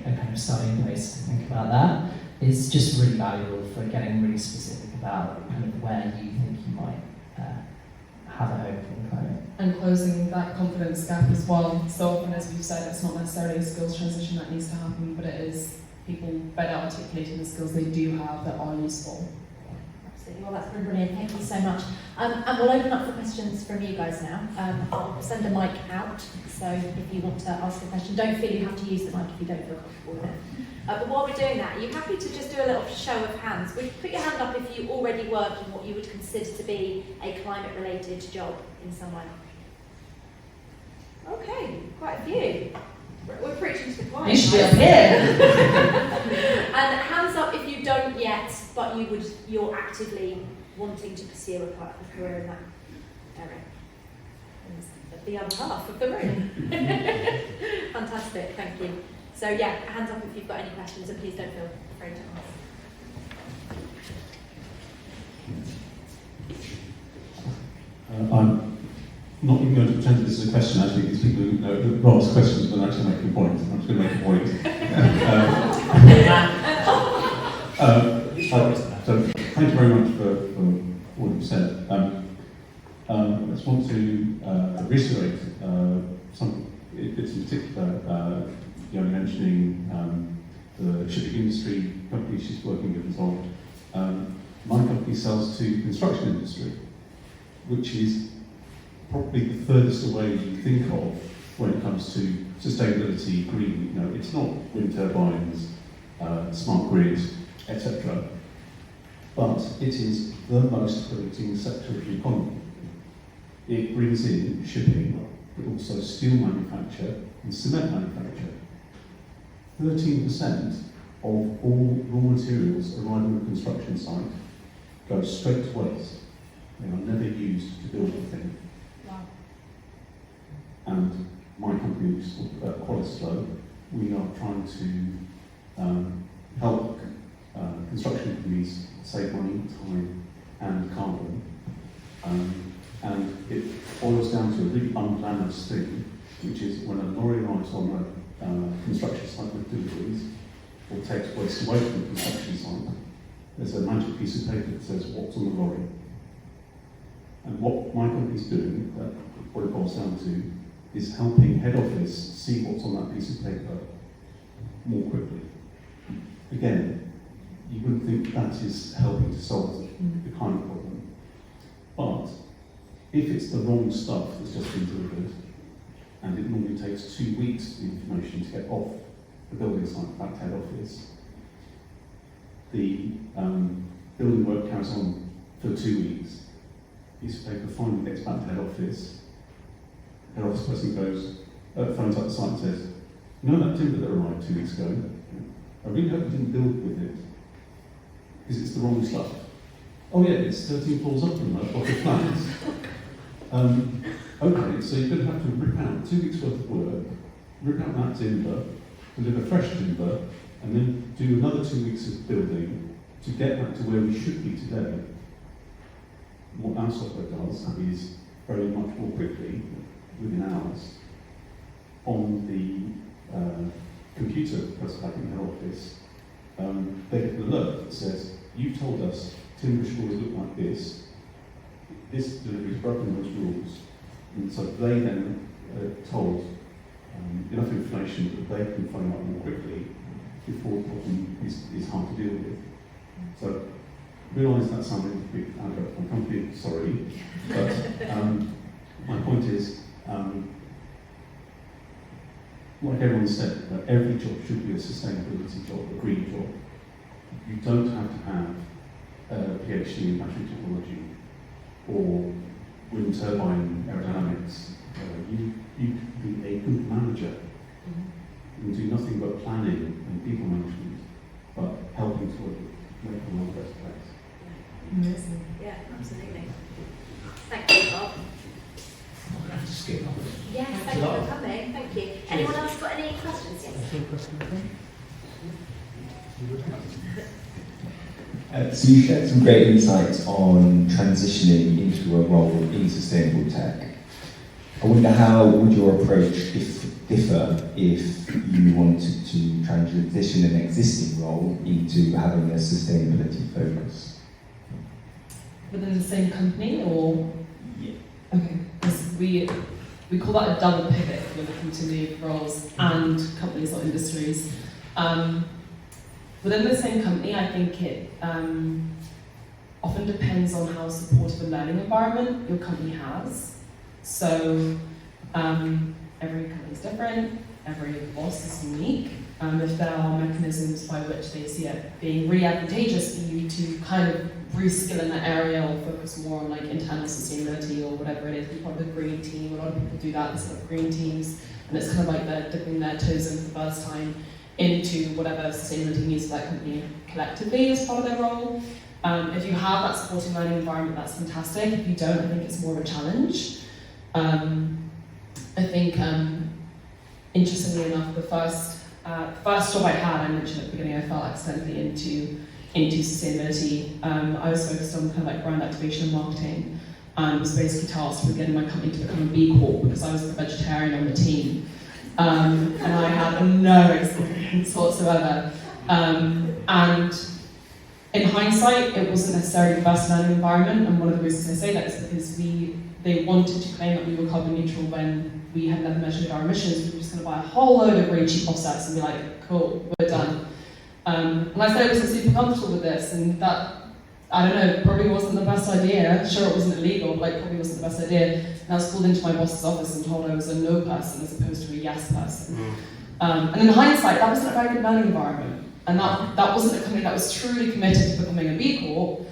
S5: a kind of starting place to think about that. It's just really valuable for getting really specific about kind of where you think you might have a home in climate.
S4: And closing that confidence gap as well. So often, as we've said, it's not necessarily a skills transition that needs to happen, but it is people better articulating the skills they do have that are useful.
S2: Absolutely. Well, that's been brilliant. Thank you so much. And we'll open up for questions from you guys now. I'll send a mic out, so if you want to ask a question, don't feel you have to use the mic if you don't feel comfortable with it. But while we're doing that, are you happy to just do a little show of hands? Would you put your hand up if you already work in what you would consider to be a climate-related job in some way? Okay, quite a few. We're preaching to the choir.
S4: You should be up here.
S2: And hands up if you don't yet, but you're actively wanting to pursue a career in that area. And the other half of the room. Fantastic, thank you. So yeah, hands up if you've got any questions, and please don't feel afraid to ask.
S8: I'm not even going to pretend this is a question, actually, because people who ask questions will actually make a point. I'm just going to make a point. So thank you very much for what you've said. I just want to reiterate some bits in particular. You're mentioning the shipping industry company she's working with involved. My company sells to the construction industry, which is probably the furthest away you think of when it comes to sustainability, green. You know, it's not wind turbines, smart grid, etc. But it is the most polluting sector of the economy. It brings in shipping, but also steel manufacture and cement manufacture. 13% of all raw materials arriving at a construction site go straight to waste. They are never used to build anything.
S2: Wow.
S8: And my company, which is called Quality Flow, we are trying to help construction companies save money, time, and carbon. And it boils down to a really unglamorous thing, which is when a lorry arrives on a construction site with deliveries, or takes waste away from the construction site, there's a magic piece of paper that says what's on the lorry. And what my company's doing, what it boils down to, is helping head office see what's on that piece of paper more quickly. Again, you wouldn't think that is helping to solve the climate problem. But if it's the wrong stuff that's just been delivered, and it normally takes 2 weeks for the information to get off the building site back to head office, the building work carries on for 2 weeks. Piece of paper finally gets back to head office. Head office person phones up the site and says, "You know that timber that arrived 2 weeks ago? I really hope you didn't build with it, because it's the wrong stuff." "Oh yeah, it's 13 floors up from that block of flats." Okay, so you're going to have to rip out 2 weeks worth of work, rip out that timber, deliver fresh timber, and then do another 2 weeks of building to get back to where we should be today. What our software does is very much more quickly, within hours, on the computer that's back in head office, they get an alert that says, "You told us timber should always look like this. This delivery is broken those rules." And so they then told enough information that they can phone up more quickly before the problem is hard to deal with. So realise that sounded a big advert for my company, sorry. But my point is, like everyone said, that every job should be a sustainability job, a green job. You don't have to have a PhD in battery technology or wind turbine aerodynamics. You can be a good manager. You can do nothing but planning and people management, but helping to make the world a better place.
S2: Amazing. Yeah, absolutely. Thank you, Bob.
S8: I'm going to skip off.
S2: Yes, thank you for coming. Thank you. Anyone else got any questions? Yes.
S9: So you shared some great insights on transitioning into a role in sustainable tech. I wonder how would your approach differ if you wanted to transition an existing role into having a sustainability focus?
S4: Within the same company, or?
S9: Yeah.
S4: Okay, because we call that a double pivot if you're looking to move roles and companies or industries. Within the same company, I think often depends on how supportive a learning environment your company has. So every company is different, every boss is unique. If there are mechanisms by which they see it being really advantageous for you to kind of reskill in that area or focus more on like internal sustainability or whatever it is, be part of the green team. A lot of people do that, they set up green teams, and it's kind of like they're dipping their toes in for the first time into whatever sustainability needs of that company collectively as part of their role. If you have that supporting learning environment, that's fantastic. If you don't, I think it's more of a challenge. I think, interestingly enough, the first job I had, I mentioned at the beginning, I fell accidentally into sustainability. I was focused on kind of like brand activation and marketing, and was basically tasked with getting my company to become a B Corp because I was the vegetarian on the team. And I had no experience whatsoever. And in hindsight, it wasn't necessarily the best learning environment, and one of the reasons I say that is because they wanted to claim that we were carbon neutral when we had never measured our emissions. We were just going to buy a whole load of really cheap offsets and be like, cool, we're done. And I said I wasn't super comfortable with this, and that, I don't know, probably wasn't the best idea. Sure, it wasn't illegal, but like, probably wasn't the best idea. And I was called into my boss's office and told I was a no person as opposed to a yes person. And in hindsight, that wasn't a very good learning environment. And that wasn't a company that was truly committed to becoming a B Corp.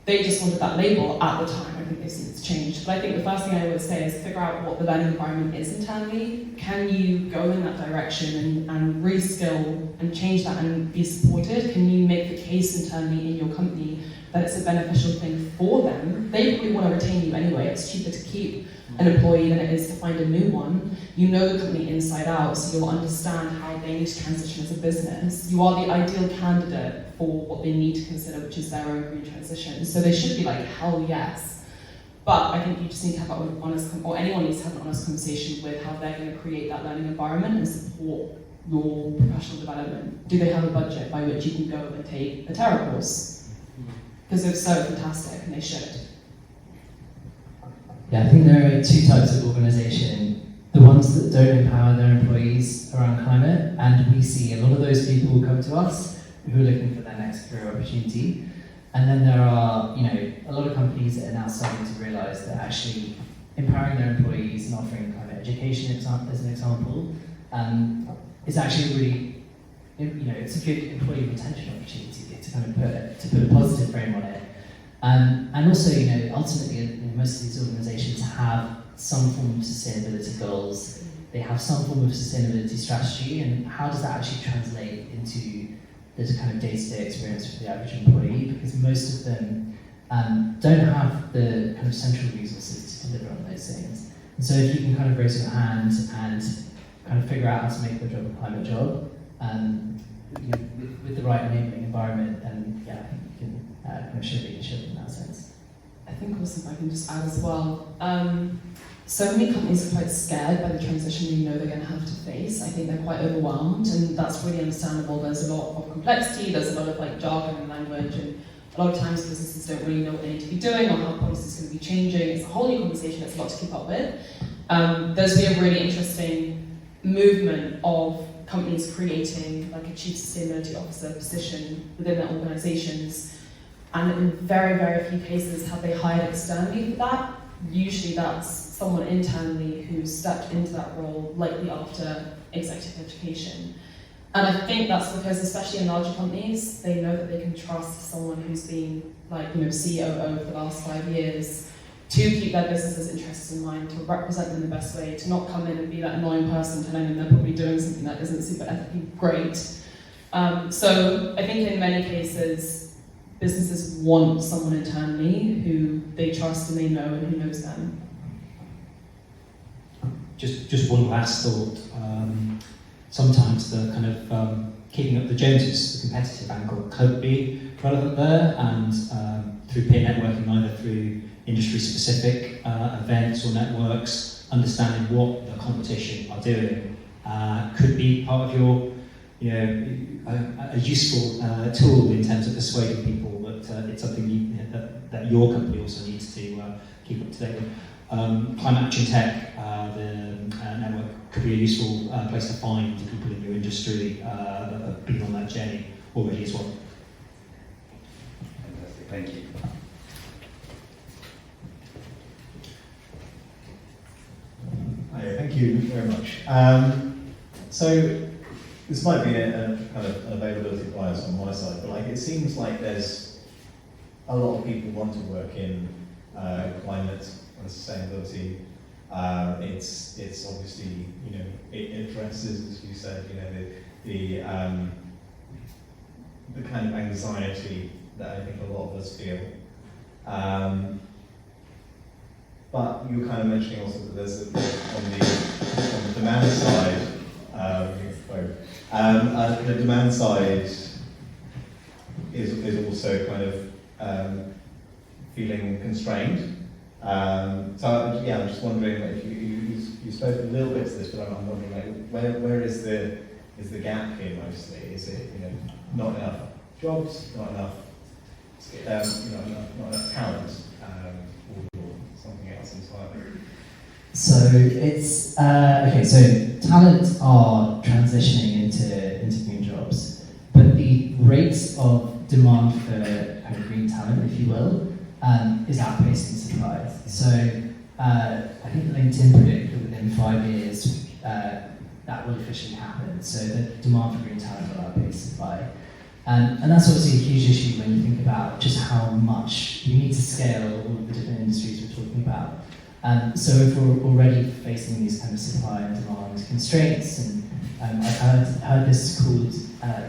S4: They just wanted that label at the time. I think they've since changed. But I think the first thing I would say is figure out what the learning environment is internally. Can you go in that direction and reskill and change that and be supported? Can you make the case internally in your company that it's a beneficial thing for them? They probably want to retain you anyway. It's cheaper to keep an employee than it is to find a new one. You know the company inside out, so you'll understand how they need to transition as a business. You are the ideal candidate for what they need to consider, which is their own green transition. So they should be like, hell yes. But I think you just need to have an honest, or anyone needs to have an honest conversation with how they're going to create that learning environment and support your professional development. Do they have a budget by which you can go and take a Terra course? Because if so, fantastic, and they should.
S5: Yeah, I think there are two types of organisation. The ones that don't empower their employees around climate, and we see a lot of those people come to us who are looking for their next career opportunity. And then there are, a lot of companies that are now starting to realise that actually empowering their employees and offering climate education, as an example, is actually really, it's a good employee retention opportunity to kind of put a positive frame on it. And also, ultimately, most of these organisations have some form of sustainability goals. They have some form of sustainability strategy, and how does that actually translate into the kind of day-to-day experience for the average employee? Because most of them don't have the kind of central resources to deliver on those things. And so if you can kind of raise your hand and kind of figure out how to make your job a climate job, with the right enabling environment, then yeah, I think you can kind of show leadership in that sense.
S4: I think also, if I can just add as well, so many companies are quite scared by the transition they know they're going to have to face. I think they're quite overwhelmed, and that's really understandable. There's a lot of complexity, there's a lot of like jargon and language, and a lot of times businesses don't really know what they need to be doing or how policies are going to be changing. It's a whole new conversation, it's a lot to keep up with. There's been a really interesting movement of companies creating like a chief sustainability officer position within their organizations, and in very, very few cases have they hired externally for that. Usually that's someone internally who stepped into that role, likely after executive education. And I think that's because, especially in larger companies, they know that they can trust someone who's been like, COO for the last 5 years to keep their business's interests in mind, to represent them in the best way, to not come in and be that annoying person telling them they're probably doing something that isn't super ethically great. So I think in many cases, businesses want someone internally who they trust and they know and who knows them.
S7: Just one last thought. Sometimes the kind of keeping up the Joneses, the competitive angle, could be relevant there, and through peer networking, either through industry-specific events or networks, understanding what the competition are doing could be part of your, a useful tool in terms of persuading people that it's something that your company also needs to keep up to date with. Climate Action Tech, the network, could be a useful place to find people in your industry that have been on that journey already as well.
S10: Thank you.
S11: Hi, thank you very much. So this might be a kind of an availability bias on my side, but like it seems like there's a lot of people want to work in climate and sustainability. It's obviously, you know, it addresses, as you said, you know, the kind of anxiety that I think a lot of us feel. But you were kind of mentioning also that there's on the demand side, the demand side is also kind of feeling constrained. So yeah, I'm just wondering if you spoke a little bit to this, but I'm wondering like where is the gap here mostly? Is it, you know, not enough jobs, not enough not enough talent, or something else entirely?
S5: So it's okay. So talent are transitioning into green jobs, but the rates of demand for kind of green talent, if you will, is outpacing supply. So I think LinkedIn predict that within 5 years that will officially happen. So the demand for green talent will outpace supply. And that's obviously a huge issue when you think about just how much you need to scale all of the different industries we're talking about. So if we're already facing these kind of supply and demand constraints, and I've heard this called,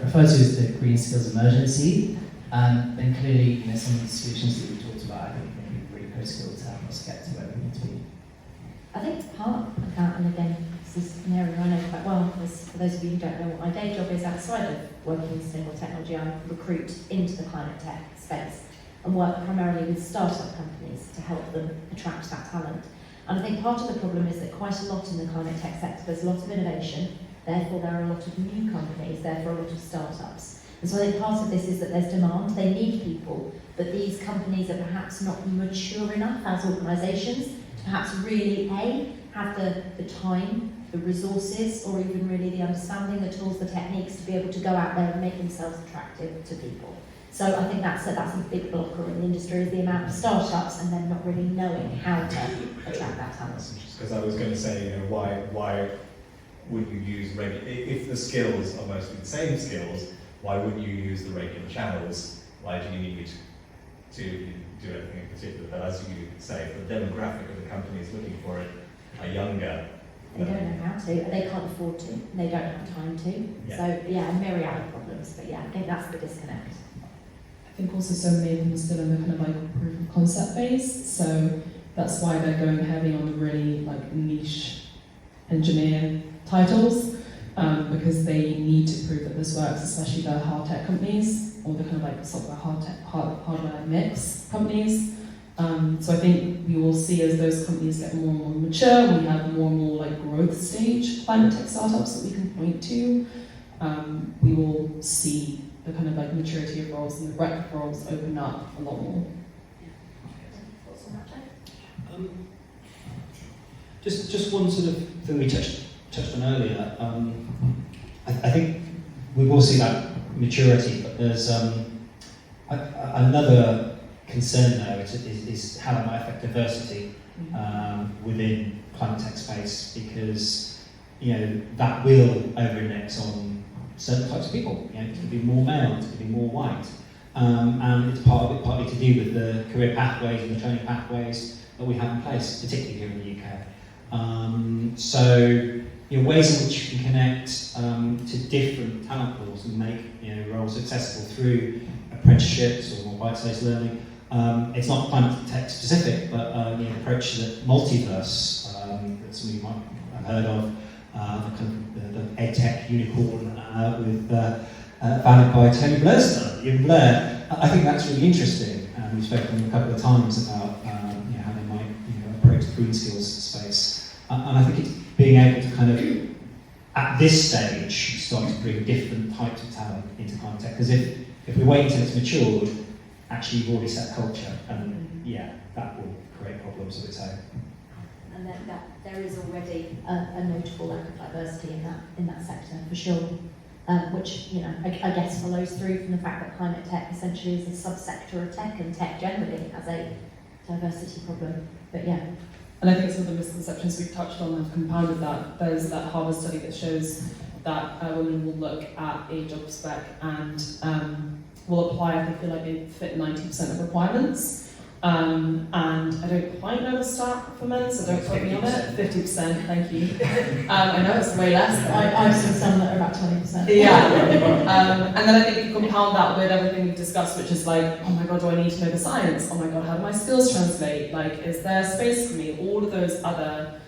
S5: referred to as the green skills emergency, then clearly, you know, some of the solutions that we talked about, I think really critical to help us get to where we need to be.
S2: I think part of that, and again, this is an area I know quite well, because for those of you who don't know what my day job is outside of working in sustainable technology, I recruit into the climate tech space and work primarily with startup companies to help them attract that talent. And I think part of the problem is that quite a lot in the climate tech sector, there's a lot of innovation, therefore there are a lot of new companies, therefore a lot of startups. And so I think part of this is that there's demand, they need people, but these companies are perhaps not mature enough as organisations to perhaps really have the time, the resources, or even really the understanding, the tools, the techniques to be able to go out there and make themselves attractive to people. So I think that's a big blocker in the industry, is the amount of startups and then not really knowing how to attract that talent.
S11: Because I was going to say, you know, why would you use if the skills are mostly the same skills, why wouldn't you use the regular channels? Why do you need to do anything in particular? But as you say, if the demographic of the companies looking for it are younger.
S2: They don't know how to, they can't afford to, they don't have time to.
S11: Yeah.
S2: So yeah, a myriad of problems, but yeah, I think that's the disconnect.
S4: I think also so many of them are still in the kind of like proof of concept phase, so that's why they're going heavy on the really like niche engineer titles, because they need to prove that this works, especially the hard tech companies or the kind of like software hardware mix companies. So I think we will see as those companies get more and more mature, we have more and more like growth stage climate tech startups that we can point to, we will see the kind of like maturity of roles and the breadth of roles open up a lot more.
S7: Just one sort of thing we touched on earlier. I think we will see that maturity, but there's another concern there is how that might affect diversity within climate tech space, because you know that will over-index on certain types of people. You know, it's going to be more male, it's going to be more white, and it's partly to do with the career pathways and the training pathways that we have in place, particularly here in the UK. So, you know, ways in which you can connect to different talent pools and make roles accessible through apprenticeships or more bite-sized learning. It's not climate tech specific, but the approach to the multiverse that some of you might have heard of, the EdTech unicorn founded by Tony Blair. I think that's really interesting. We've spoken a couple of times about how they might approach the green skills space, and I think it's being able to kind of at this stage start to bring different types of talent into climate tech. Because if we wait until it's matured, actually you've already set culture, and that will create problems of its own.
S2: And that there is already a notable lack of diversity in that sector, for sure. which, you know, I guess follows through from the fact that climate tech essentially is a subsector of tech, and tech generally has a diversity problem. But yeah.
S4: And I think some of the misconceptions we've touched on have compounded that. There's that Harvard study that shows that women will look at a job spec and will apply if they feel like they fit 90% of requirements. And I don't quite know the stat for men, so don't quote me on it. 50%, thank you. I know it's way less.
S2: I've seen some that are about 20%.
S4: Yeah. And then I think you compound that with everything we've discussed, which is like, oh my god, do I need to know the science? Oh my god, how do my skills translate? Like, is there space for me? All of those other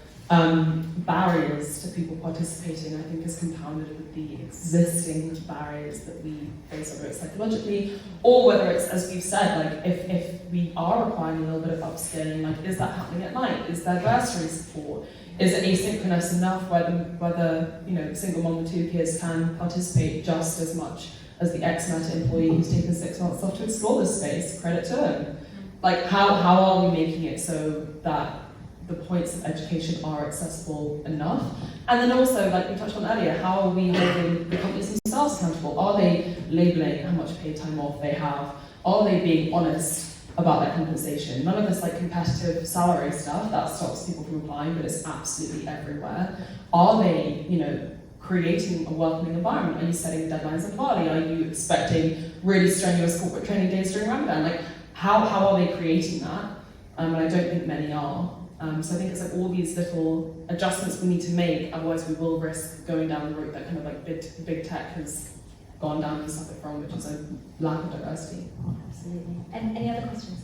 S4: barriers to people participating, I think, is compounded with the existing barriers that we face, whether it's psychologically, or whether it's, as we've said, like, if we are requiring a little bit of upskilling, like, is that happening at night? Is there bursary support? Is it asynchronous enough where the you know, single mom with 2 kids can participate just as much as the ex-Meta employee who's taken 6 months off to explore this space? Credit to them. Like, how are we making it so that the points of education are accessible enough? And then also, like we touched on earlier, how are we holding the companies themselves accountable? Are they labeling how much paid time off they have? Are they being honest about their compensation? None of this like competitive salary stuff that stops people from applying, but it's absolutely everywhere. Are they, you know, creating a welcoming environment? Are you setting deadlines in Bali? Are you expecting really strenuous corporate training days during Ramadan? Like, how are they creating that? And I don't think many are. So I think it's like all these little adjustments we need to make, otherwise we will risk going down the route that kind of like big tech has gone down and suffered from, which is a lack of diversity.
S2: Absolutely. And any other questions?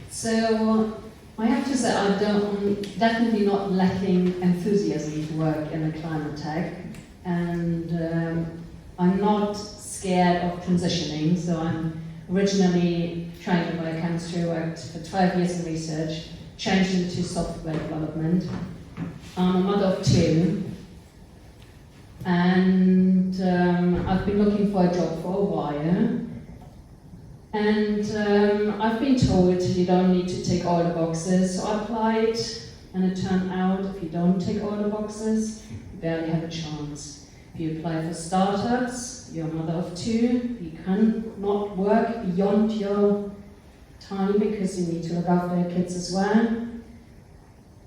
S10: So I have to say I'm definitely not lacking enthusiasm to work in the climate tech, and I'm not scared of transitioning. So I'm originally trained in biochemistry, worked for 12 years in research, changed into software development. I'm a mother of 2, and I've been looking for a job for a while. And I've been told you don't need to tick all the boxes, so I applied, and it turned out if you don't tick all the boxes, you barely have a chance. If you apply for startups, you're a mother of 2, you cannot work beyond your time because you need to look after your kids as well.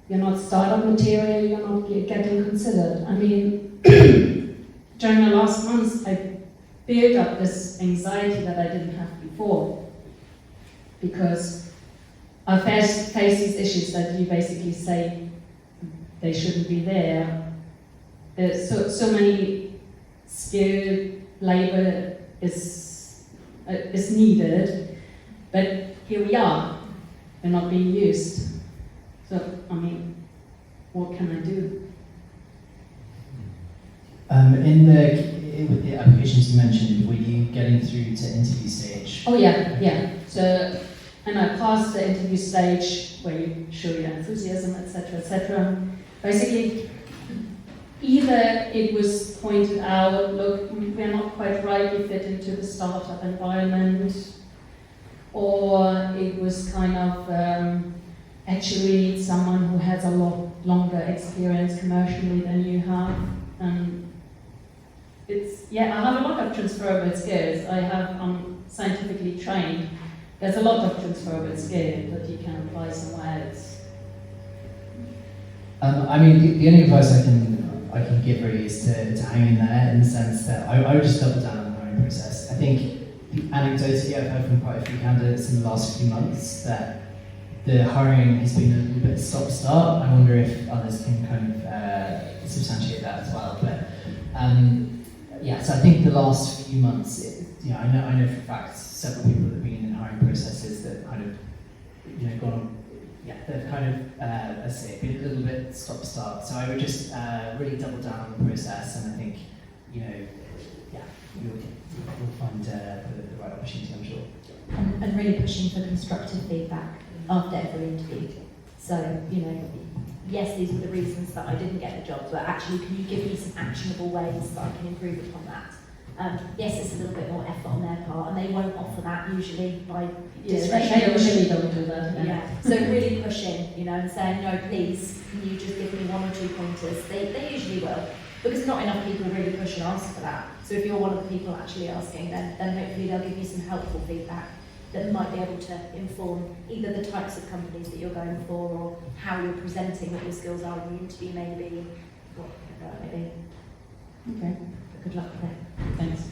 S10: You're not startup material, you're not getting considered. I mean, during the last months, I built up this anxiety that I didn't have before, because I face these issues that you basically say they shouldn't be there. There's so many skilled labor is needed, but here we are, they're not being used. So, I mean, what can I do?
S5: With the applications you mentioned, were you getting through to interview stage?
S10: Oh yeah. So, and I passed the interview stage where you show your enthusiasm, etc., etc. Basically, either it was pointed out, look, we're not quite right, you fit into the startup environment, or it was kind of actually someone who has a lot longer experience commercially than you have. I have a lot of transferable skills. I'm scientifically trained. There's a lot of transferable skills that you can apply somewhere else.
S5: I mean, the only advice I can give really is to hang in there, in the sense that I would just double down on the hiring process. I think anecdotally I've heard from quite a few candidates in the last few months that the hiring has been a little bit stop-start. I wonder if others can kind of substantiate that as well. But so I think the last few months, I know for a fact several people that have been in hiring processes that kind of, gone, they've kind of, let's say, been a little bit stop-start. So I would just really double down on the process, and I think, you'll find the right opportunity, I'm sure.
S2: And really pushing for constructive feedback after every interview. So, yes, these were the reasons that I didn't get the job, but actually, can you give me some actionable ways that I can improve upon that? Yes, it's a little bit more effort on their part, and they won't offer that usually by
S10: They
S2: discretion.
S10: usually don't do that.
S2: Yeah. So really pushing, and saying, no, please, can you just give me 1 or 2 pointers? They usually will, because not enough people really push and ask for that. So if you're one of the people actually asking, then hopefully they'll give you some helpful feedback that might be able to inform either the types of companies that you're going for, or how you're presenting what your skills are in the interview, maybe. Maybe.
S10: Okay.
S2: But good luck with it.
S10: Thanks.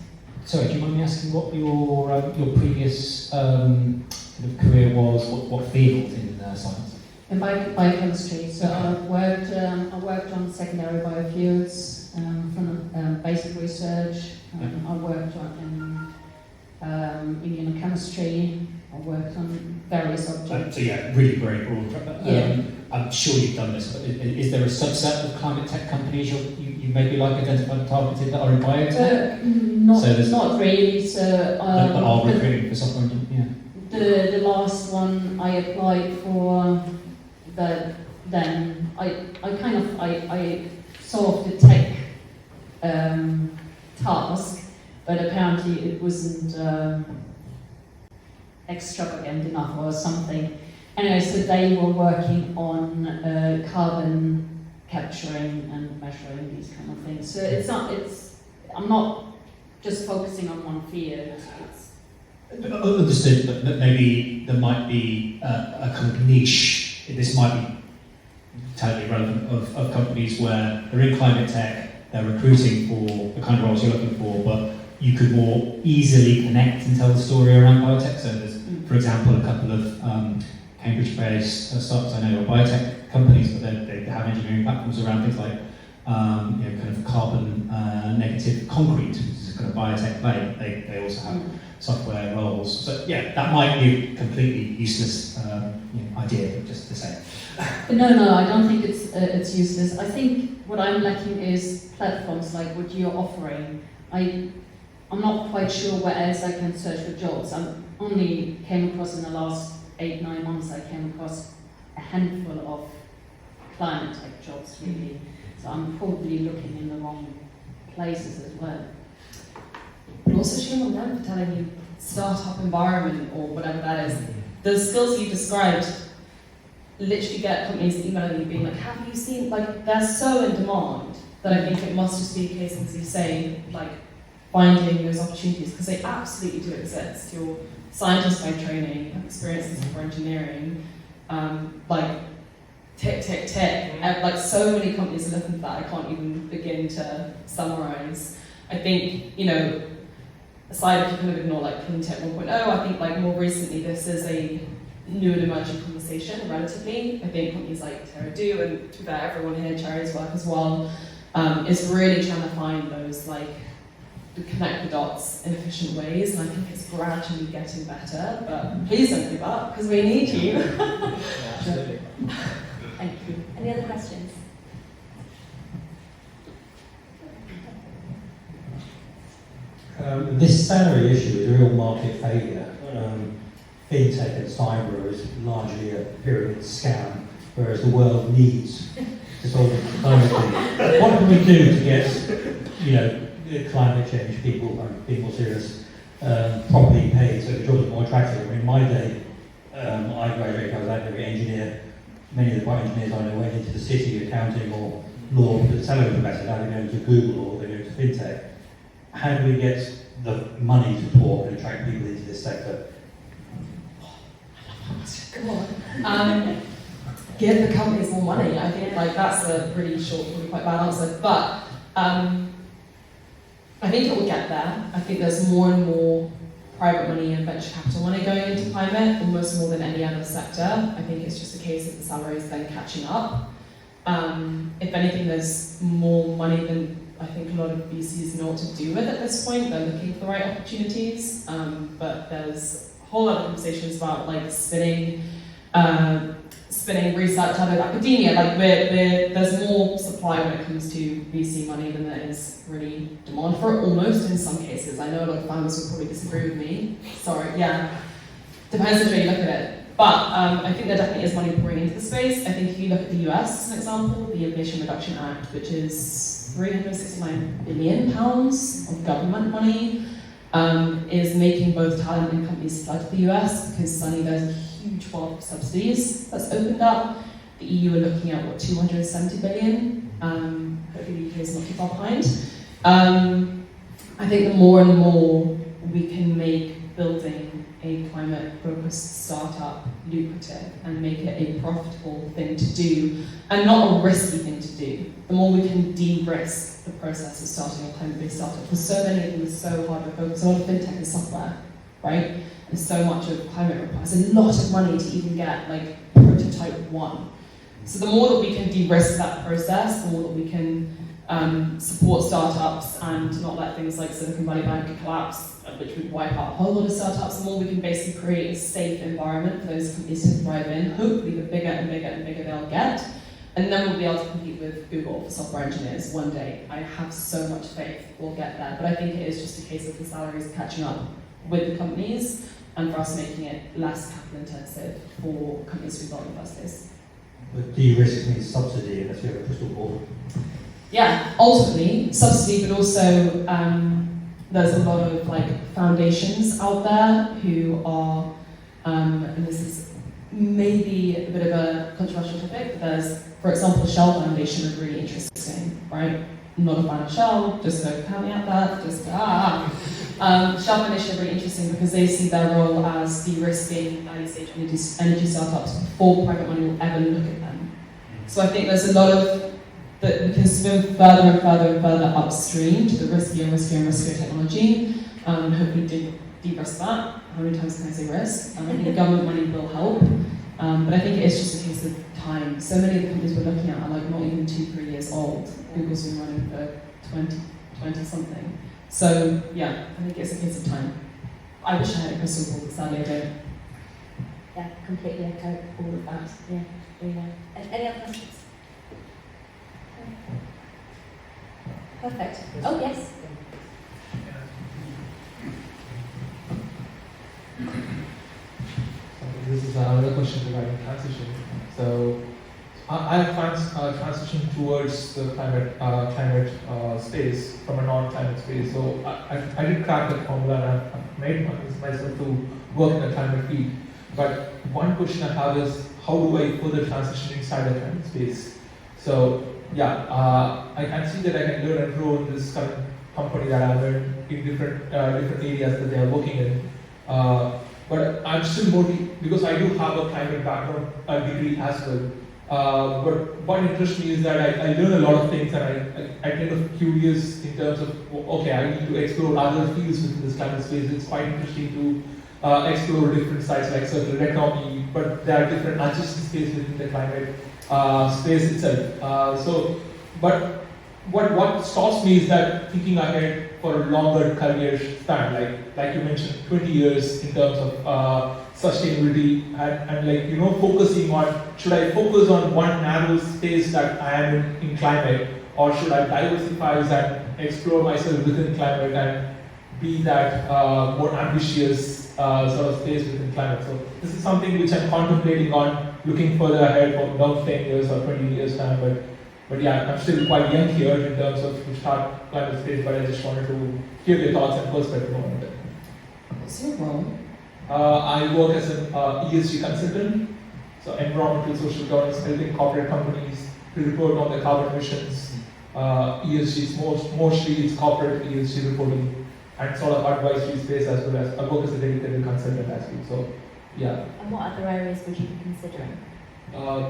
S3: Sorry, do you mind me asking what your previous kind of career was? What field in science?
S10: In biochemistry, so I worked on secondary biofuels from basic research. I worked on immunochemistry. I worked on various objects.
S3: So yeah, really very broad.
S10: Yeah.
S3: I'm sure you've done this, but is there a subset of climate tech companies you maybe like identified and targeted that are in biotech?
S10: Not really. So
S3: but are recruiting for software engineers? Yeah.
S10: the last one I applied for, then I solved the tech task, but apparently it wasn't extravagant enough or something. Anyway, so they were working on carbon capturing and measuring these kind of things. So I'm not just focusing on one field.
S3: Understood, but maybe there might be a kind of niche. This might be totally relevant of companies where they're in climate tech, they're recruiting for the kind of roles you're looking for, but you could more easily connect and tell the story around biotech. So there's, for example, a couple of Cambridge-based startups I know are biotech companies, but they have engineering platforms around things like kind of carbon negative concrete, which is a kind of biotech play. They also have software roles. So yeah, that might be a completely useless idea, but just to say.
S10: No, I don't think it's useless. I think what I'm lacking is platforms like what you're offering. I'm not quite sure where else I can search for jobs. I only came across in the last 8-9 months, I came across a handful of climate tech jobs really. So I'm probably looking in the wrong places as well.
S4: But also shame on them for telling you startup environment or whatever that is. The skills you described literally get companies emailing you being like, have you seen, like they're so in demand that I think it must just be a case, as you say, like finding those opportunities, because they absolutely do exist. You're scientists by training, have experience in software engineering, like tick. Like so many companies are looking for that, I can't even begin to summarize. I think, aside if you kind of ignore like Clean Tech 1.0, I think like more recently this is a new and emerging conversation relatively. I think companies like Terra do, and to that everyone here, Cherry's work as well, is really trying to find those like to connect the dots in efficient ways, and I think it's gradually getting better, but please don't give up, because we need you.
S6: Yeah, absolutely.
S2: Thank you. Any other questions?
S12: This salary issue is a real market failure. FinTech and cyber is largely a pyramid scam, whereas the world needs to solve it diplomatically. What can we do to get, climate change people being more serious, properly paid so the jobs are more attractive? I mean, in my day, I graduated, I was an engineer. Many of the white engineers I know went into the city, accounting or law, because the salary was better. Now they're going to Google or they're going to FinTech. How do we get the money to talk and attract people into this sector?
S4: Come on. Give the companies more money. I think like that's a pretty short, probably quite bad answer. But I think it will get there. I think there's more and more private money and venture capital money going into climate, almost more than any other sector. I think it's just a case of the salaries then catching up. If anything, there's more money than I think a lot of VCs know what to do with at this point. They're looking for the right opportunities, but there's a whole lot of conversations about like spinning research out of academia. Like there's more supply when it comes to VC money than there is really demand for it, almost in some cases. I know a lot of founders would probably disagree with me. Sorry, yeah. Depends on how you look at it. But I think there definitely is money pouring into the space. I think if you look at the US as an example, the Inflation Reduction Act, which is £369 billion of government money, is making both talent and companies flood to the US because suddenly there's a huge wealth of subsidies that's opened up. The EU are looking at, what, 270 billion? Hopefully the UK is not too far behind. I think the more and more we can make building a climate-focused startup lucrative and make it a profitable thing to do and not a risky thing to do, the more we can de-risk the process of starting a climate-based startup. Because so many of them are so hard to focus. A lot of fintech is software, right? And so much of climate requires a lot of money to even get like prototype 1. So the more that we can de-risk that process, the more that we can support startups and not let things like Silicon Valley Bank collapse, which would wipe out a whole lot of startups, the more we can basically create a safe environment for those companies to thrive in. Hopefully the bigger and bigger and bigger they'll get. And then we'll be able to compete with Google for software engineers one day. I have so much faith we'll get there. But I think it is just a case of the salaries catching up with the companies and for us making it less capital intensive for companies to be built in the first place.
S12: But de-risk means subsidy, unless you have a crystal ball.
S4: Yeah, ultimately subsidy, but also there's a lot of like foundations out there who are, and this is maybe a bit of a controversial topic, but there's, for example, Shell Foundation are really interesting, right? I'm not a fan of Shell, just a caveat there, Shell Foundation are really interesting because they see their role as de-risking early stage energy startups before private money will ever look at them. So I think there's a lot of that we can swim further and further and further upstream to the riskier and riskier and riskier technology, and hopefully de-risk that. How many times can I say risk? I think government money will help, but I think it's just a case of time. So many of the companies we're looking at are like not even 2-3 years old. Google's been running for 20 something. So yeah, I think it's a case of time. I wish I had a crystal ball, but sadly I don't.
S2: Yeah, completely echo all of that. Yeah, yeah. Any other questions? Perfect. Oh, yes.
S13: This is another question regarding transition. So, I have transitioned towards the climate space from a non-climate space. So, I did crack that formula and I've made myself to work in the climate field. But one question I have is, how do I further transition inside the climate space? So, yeah, I can see that I can learn and grow in this current company that I'm in different areas that they are working in. But I'm still more, because I do have a climate background degree as well. But what interests me is that I learn a lot of things and I get curious in terms of, okay, I need to explore other fields within this climate space. It's quite interesting to explore different sites like circular economy, but there are different adjacent spaces within the climate space itself. But what stops me is that thinking ahead for a longer career span, like you mentioned, 20 years in terms of sustainability and focusing on, should I focus on one narrow space that I am in climate, or should I diversify and explore myself within climate and be that more ambitious sort of space within climate? So this is something which I'm contemplating on, looking further ahead for about 10 years or 20 years time. But yeah, I'm still quite young here in terms of to start climate space, but I just wanted to hear your thoughts and perspective on it.
S4: What's your role?
S13: I work as an ESG consultant, so environmental social governance, helping corporate companies to report on their carbon emissions. ESG, mostly it's corporate ESG reporting and sort of advisory space, as well as I work as a dedicated consultant as well. So yeah.
S2: And what other areas would you be considering?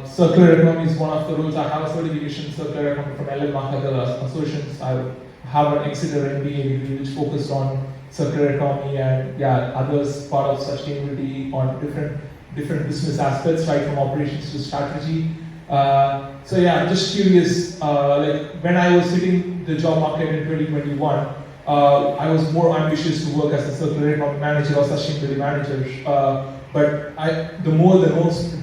S13: Circular economy is one of the roles. I have a certification in circular economy from LL Marketer Associations. I have an Exeter MBA degree which focused on circular economy and others part of sustainability on different business aspects, right from operations to strategy. So yeah, I'm just curious. When I was hitting the job market in 2021, I was more ambitious to work as a circular economy manager or sustainability manager. But the more the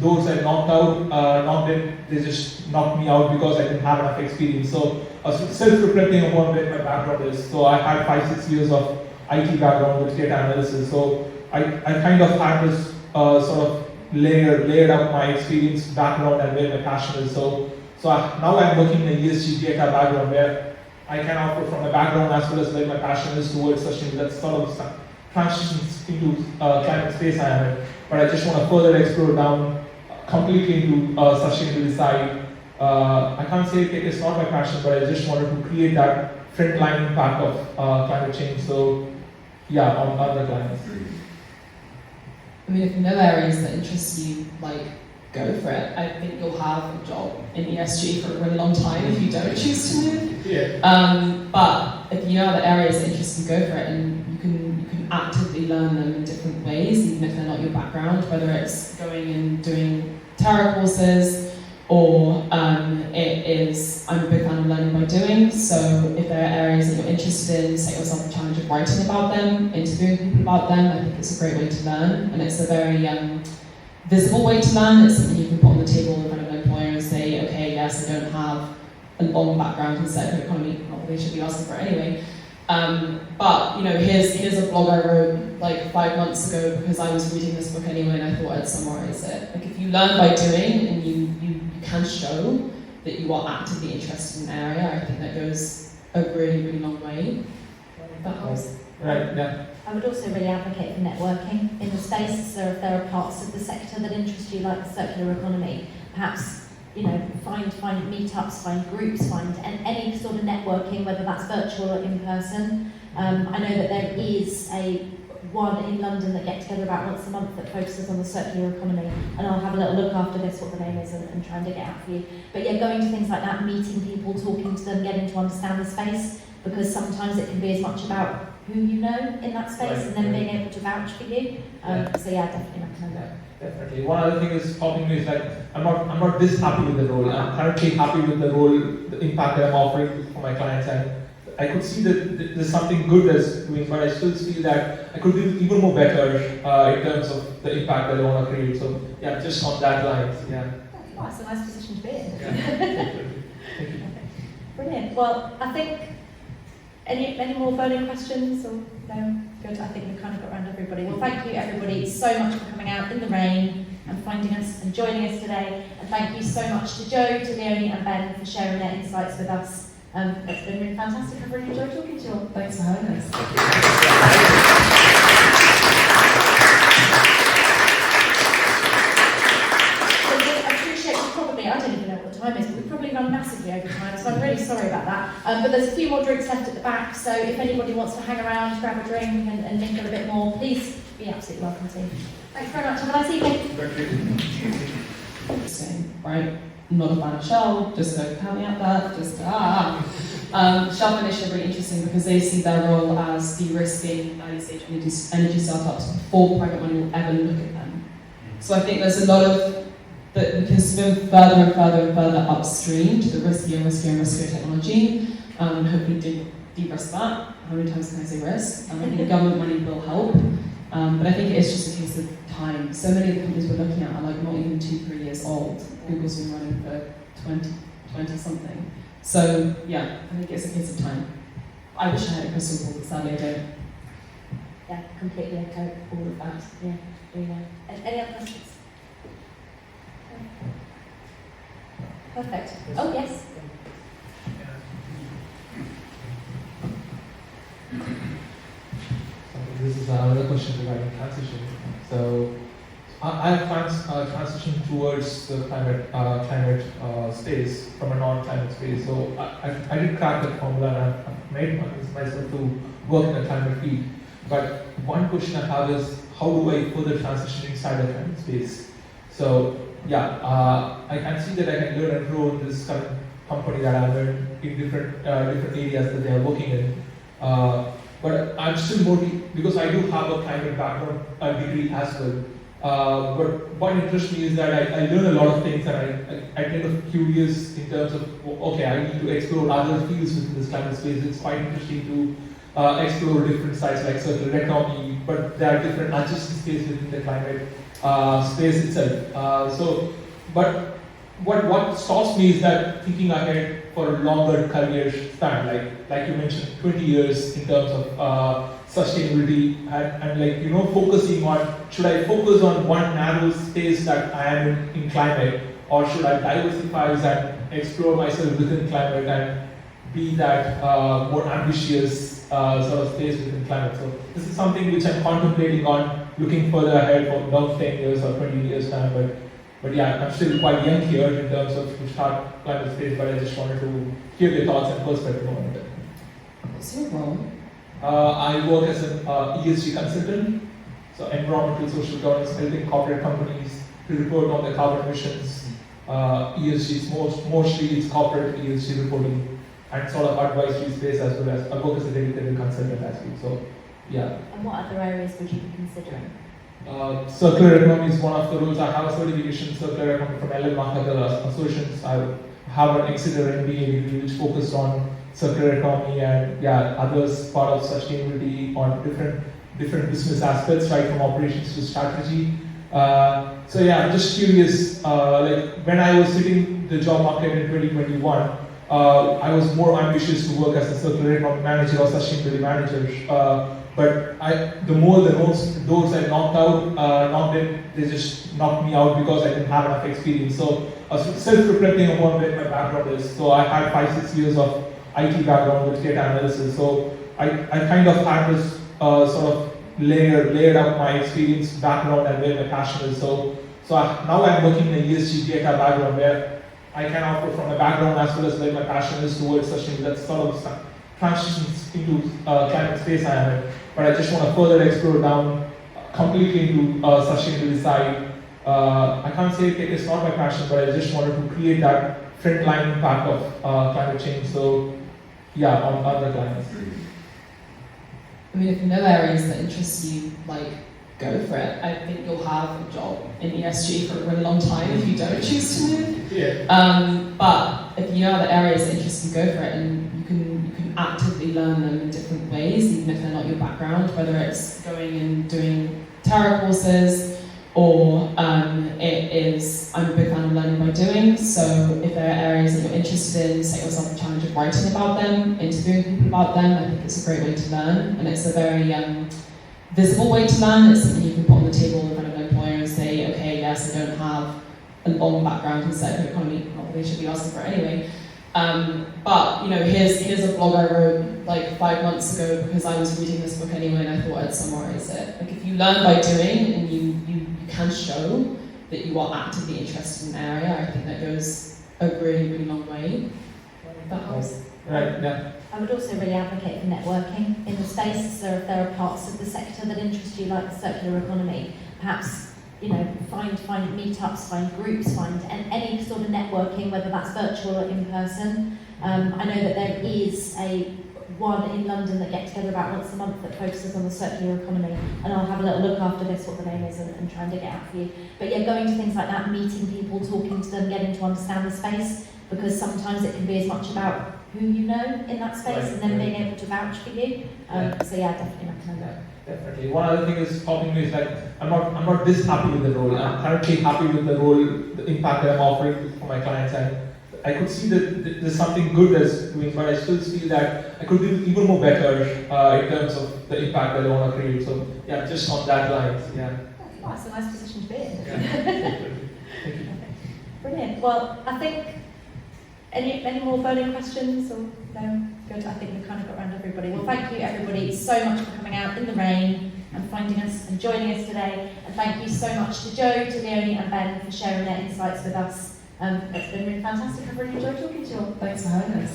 S13: doors I knocked in, they just knocked me out because I didn't have enough experience. So I was self-reflecting upon what my background is. So I had 5-6 years of IT background with data analysis. So I kind of had this sort of layered up my experience, background, and where my passion is. Now I'm working in a ESG data background where I can offer from my background as well as where my passion is towards sustainability. That's sort of transitions into climate space I am in. But I just want to further explore down completely into sustainability side. I can't say it's not my passion, but I just wanted to create that frontline impact of climate change. So yeah, on other clients.
S4: I mean, if you know areas that interest you, like, go for it. I think you'll have a job in ESG for a really long time if you don't choose to move.
S13: Yeah.
S4: But if you know other areas that interest you, go for it, and you can actively learn them in different ways, even if they're not your background, whether it's going and doing Terra courses, or it is, I'm a big fan of learning by doing. So if there are areas that you're interested in, set yourself a challenge of writing about them, interviewing people about them. I think it's a great way to learn, and it's a very visible way to learn. It's something you can put on the table in front of an employer and say, okay, yes, I don't have a long background in circular economy, not that they should be asking for it anyway. But you know, here's a blog I wrote like 5 months ago because I was reading this book anyway, and I thought I'd summarize it. Like, if you learn by doing and you can show that you are actively interested in an area, I think that goes a really, really long way. That helps.
S13: Right. Yeah.
S2: I would also really advocate for networking in the space. So if there are parts of the sector that interest you, like the circular economy, perhaps, you know, find meetups, find groups, find any sort of networking, whether that's virtual or in person. I know that there is one in London that get together about once a month that focuses on the circular economy, and I'll have a little look after this what the name is and try and dig it out for you. But yeah, going to things like that, meeting people, talking to them, getting to understand the space, because sometimes it can be as much about who you know in that space, and then being able to vouch for you. So yeah, definitely recommend it.
S13: Definitely. One other thing is popping me is like, I'm not this happy with the role. I'm currently happy with the role, the impact that I'm offering for my clients, and I could see that there's something good that's doing, but I still feel that I could do even more better in terms of the impact that I want to create. So yeah, just on that line. Yeah.
S2: Oh, that's a nice position to be in.
S13: Yeah. Thank you.
S2: Brilliant. Well, I think any more burning questions or no? Good. I think we've kind of got around everybody. Well, thank you everybody so much for coming out in the rain and finding us and joining us today. And thank you so much to Joe, to Leonie and Ben for sharing their insights with us. It's been really fantastic. I've really enjoyed talking to you all.
S4: Thanks for having us.
S2: So we appreciate you probably, I don't even know what the time is, but we've probably run massively over time, so I'm really sorry about that. But there's a few more drinks left at the back, so if anybody wants to hang around, grab a drink and mingle a bit more, please be absolutely welcome to. Thanks very much. Have a nice evening.
S4: Same, right? Not a fan of Shell, just to caveat that, Shell Finish are really interesting because they see their role as de-risking early stage energy startups before private money will ever look at them. So I think there's a lot of that we can swim further and further and further upstream to the riskier and riskier and riskier technology, and hopefully de-risk that. How many times can I say risk? I think government money will help. But I think it is just a case of time. So many of the companies we're looking at are like not even 2-3 years old. Google's been running for 20 something. So yeah, I think it's a case of time. I wish I had a crystal ball, but sadly I don't.
S2: Yeah, completely echo all of that. Yeah. Any other questions? Perfect. Oh yes.
S13: This is another question regarding transition. So I have transitioned towards the climate space from a non-climate space. So I did crack that formula, and I've made myself to work in the climate field. But one question I have is, how do I further transition inside the climate space? So yeah, I can see that I can learn and grow in this current company that I'm in different areas that they are working in. But I'm still more, because I do have a climate background degree as well. But what interests me is that I learn a lot of things, and I get curious in terms of, okay, I need to explore other fields within this climate space. It's quite interesting to explore different sites like circular economy, but there are different adjacent spaces within the climate space itself. But what stops me is that thinking ahead for a longer career span, like you mentioned, 20 years in terms of sustainability and like, you know, focusing on, should I focus on one narrow space that I am in climate, or should I diversify and explore myself within climate and be that more ambitious sort of space within climate? So this is something which I'm contemplating on, looking further ahead for about 10 years or 20 years time. But yeah, I'm still quite young here in terms of to start climate space, but I just wanted to hear your thoughts and perspective on it.
S4: What's your role?
S13: I work as an ESG consultant, so environmental social governance, helping corporate companies to report on their carbon emissions. ESG is mostly it's corporate ESG reporting and sort of advisory space, as well as I work as a dedicated consultant as well. So yeah.
S2: And what other areas would you be considering?
S13: Circular economy is one of the roles. I have a certification in circular economy from LL Mahakal Associates. I have an Exeter MBA degree which focused on circular economy and others part of sustainability on different business aspects, right from operations to strategy. So yeah, I'm just curious. Like when I was hitting the job market in 2021, I was more ambitious to work as a circular economy manager or sustainability manager. But the more the doors I knocked in, they just knocked me out because I didn't have enough experience. So I was self-reflecting upon where my background is. So I had 5-6 years of IT background with data analysis. So I kind of had this sort of layered up my experience, background, and where my passion is. So now I'm working in a ESG data background where I can offer from my background as well as where my passion is towards sustainability. That's sort of transitions into climate space I am in. But I just want to further explore down completely into sustainability side. I can't say it's not my passion, but I just wanted to create that frontline impact of climate change. So yeah, on other clients.
S4: I mean, if you know areas that interest you, like, go for it. I think you'll have a job in ESG for a really long time if you don't choose to move.
S13: Yeah.
S4: But if you know other areas that interest you, go for it, and you can actively learn them in different ways, even if they're not your background, whether it's going and doing Terra courses, or it is, I'm a big fan of learning by doing. So if there are areas that you're interested in, set yourself the challenge of writing about them, interviewing people about them. I think it's a great way to learn, and it's a very visible way to learn. It's something you can put on the table in front of an employer and say, okay, yes, I don't have a long background in circular economy, not that they should be asking for it anyway. But you know, here's a blog I wrote like 5 months ago because I was reading this book anyway, and I thought I'd summarize it. Like, if you learn by doing and you can show that you are actively interested in an area, I think that goes a really, really long way. That helps.
S13: Right. Yeah.
S2: I would also really advocate for networking in the space. So if there are parts of the sector that interest you, like the circular economy, perhaps, you know, find meetups, find groups, find any sort of networking, whether that's virtual or in person. I know that there is one in London that get together about once a month that focuses on the circular economy, and I'll have a little look after this what the name is and try and dig it out for you. But yeah, going to things like that, meeting people, talking to them, getting to understand the space, because sometimes it can be as much about who you know in that space, right, and then being able to vouch for you. So yeah, definitely recommend that.
S13: Definitely. One other thing is stopping me is like I'm not this happy with the role. I'm currently happy with the role, the impact that I'm offering for my clients, and I could see that there's something good that's doing, but I still feel that I could do even more better in terms of the impact that I want to create. So yeah, just on that line. Yeah.
S2: That's a nice position to be in.
S13: Yeah. Thank you.
S2: Brilliant. Well, I think any more burning questions or no? Good. I think we've kind of got around everybody. Well, thank you everybody so much for coming out in the rain and finding us and joining us today. And thank you so much to Joe, to Leonie and Ben for sharing their insights with us. It's been really fantastic. I've really enjoyed talking to you all.
S4: Thanks for having us.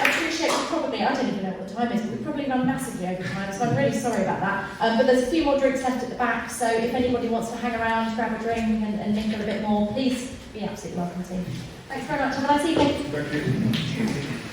S2: I appreciate you probably, I don't even know what the time is, but we've probably run massively over time, so I'm really sorry about that. But there's a few more drinks left at the back, so if anybody wants to hang around, grab a drink and mingle a bit more, please be absolutely welcome to. Thanks very much. Have a nice evening.
S13: Thank you.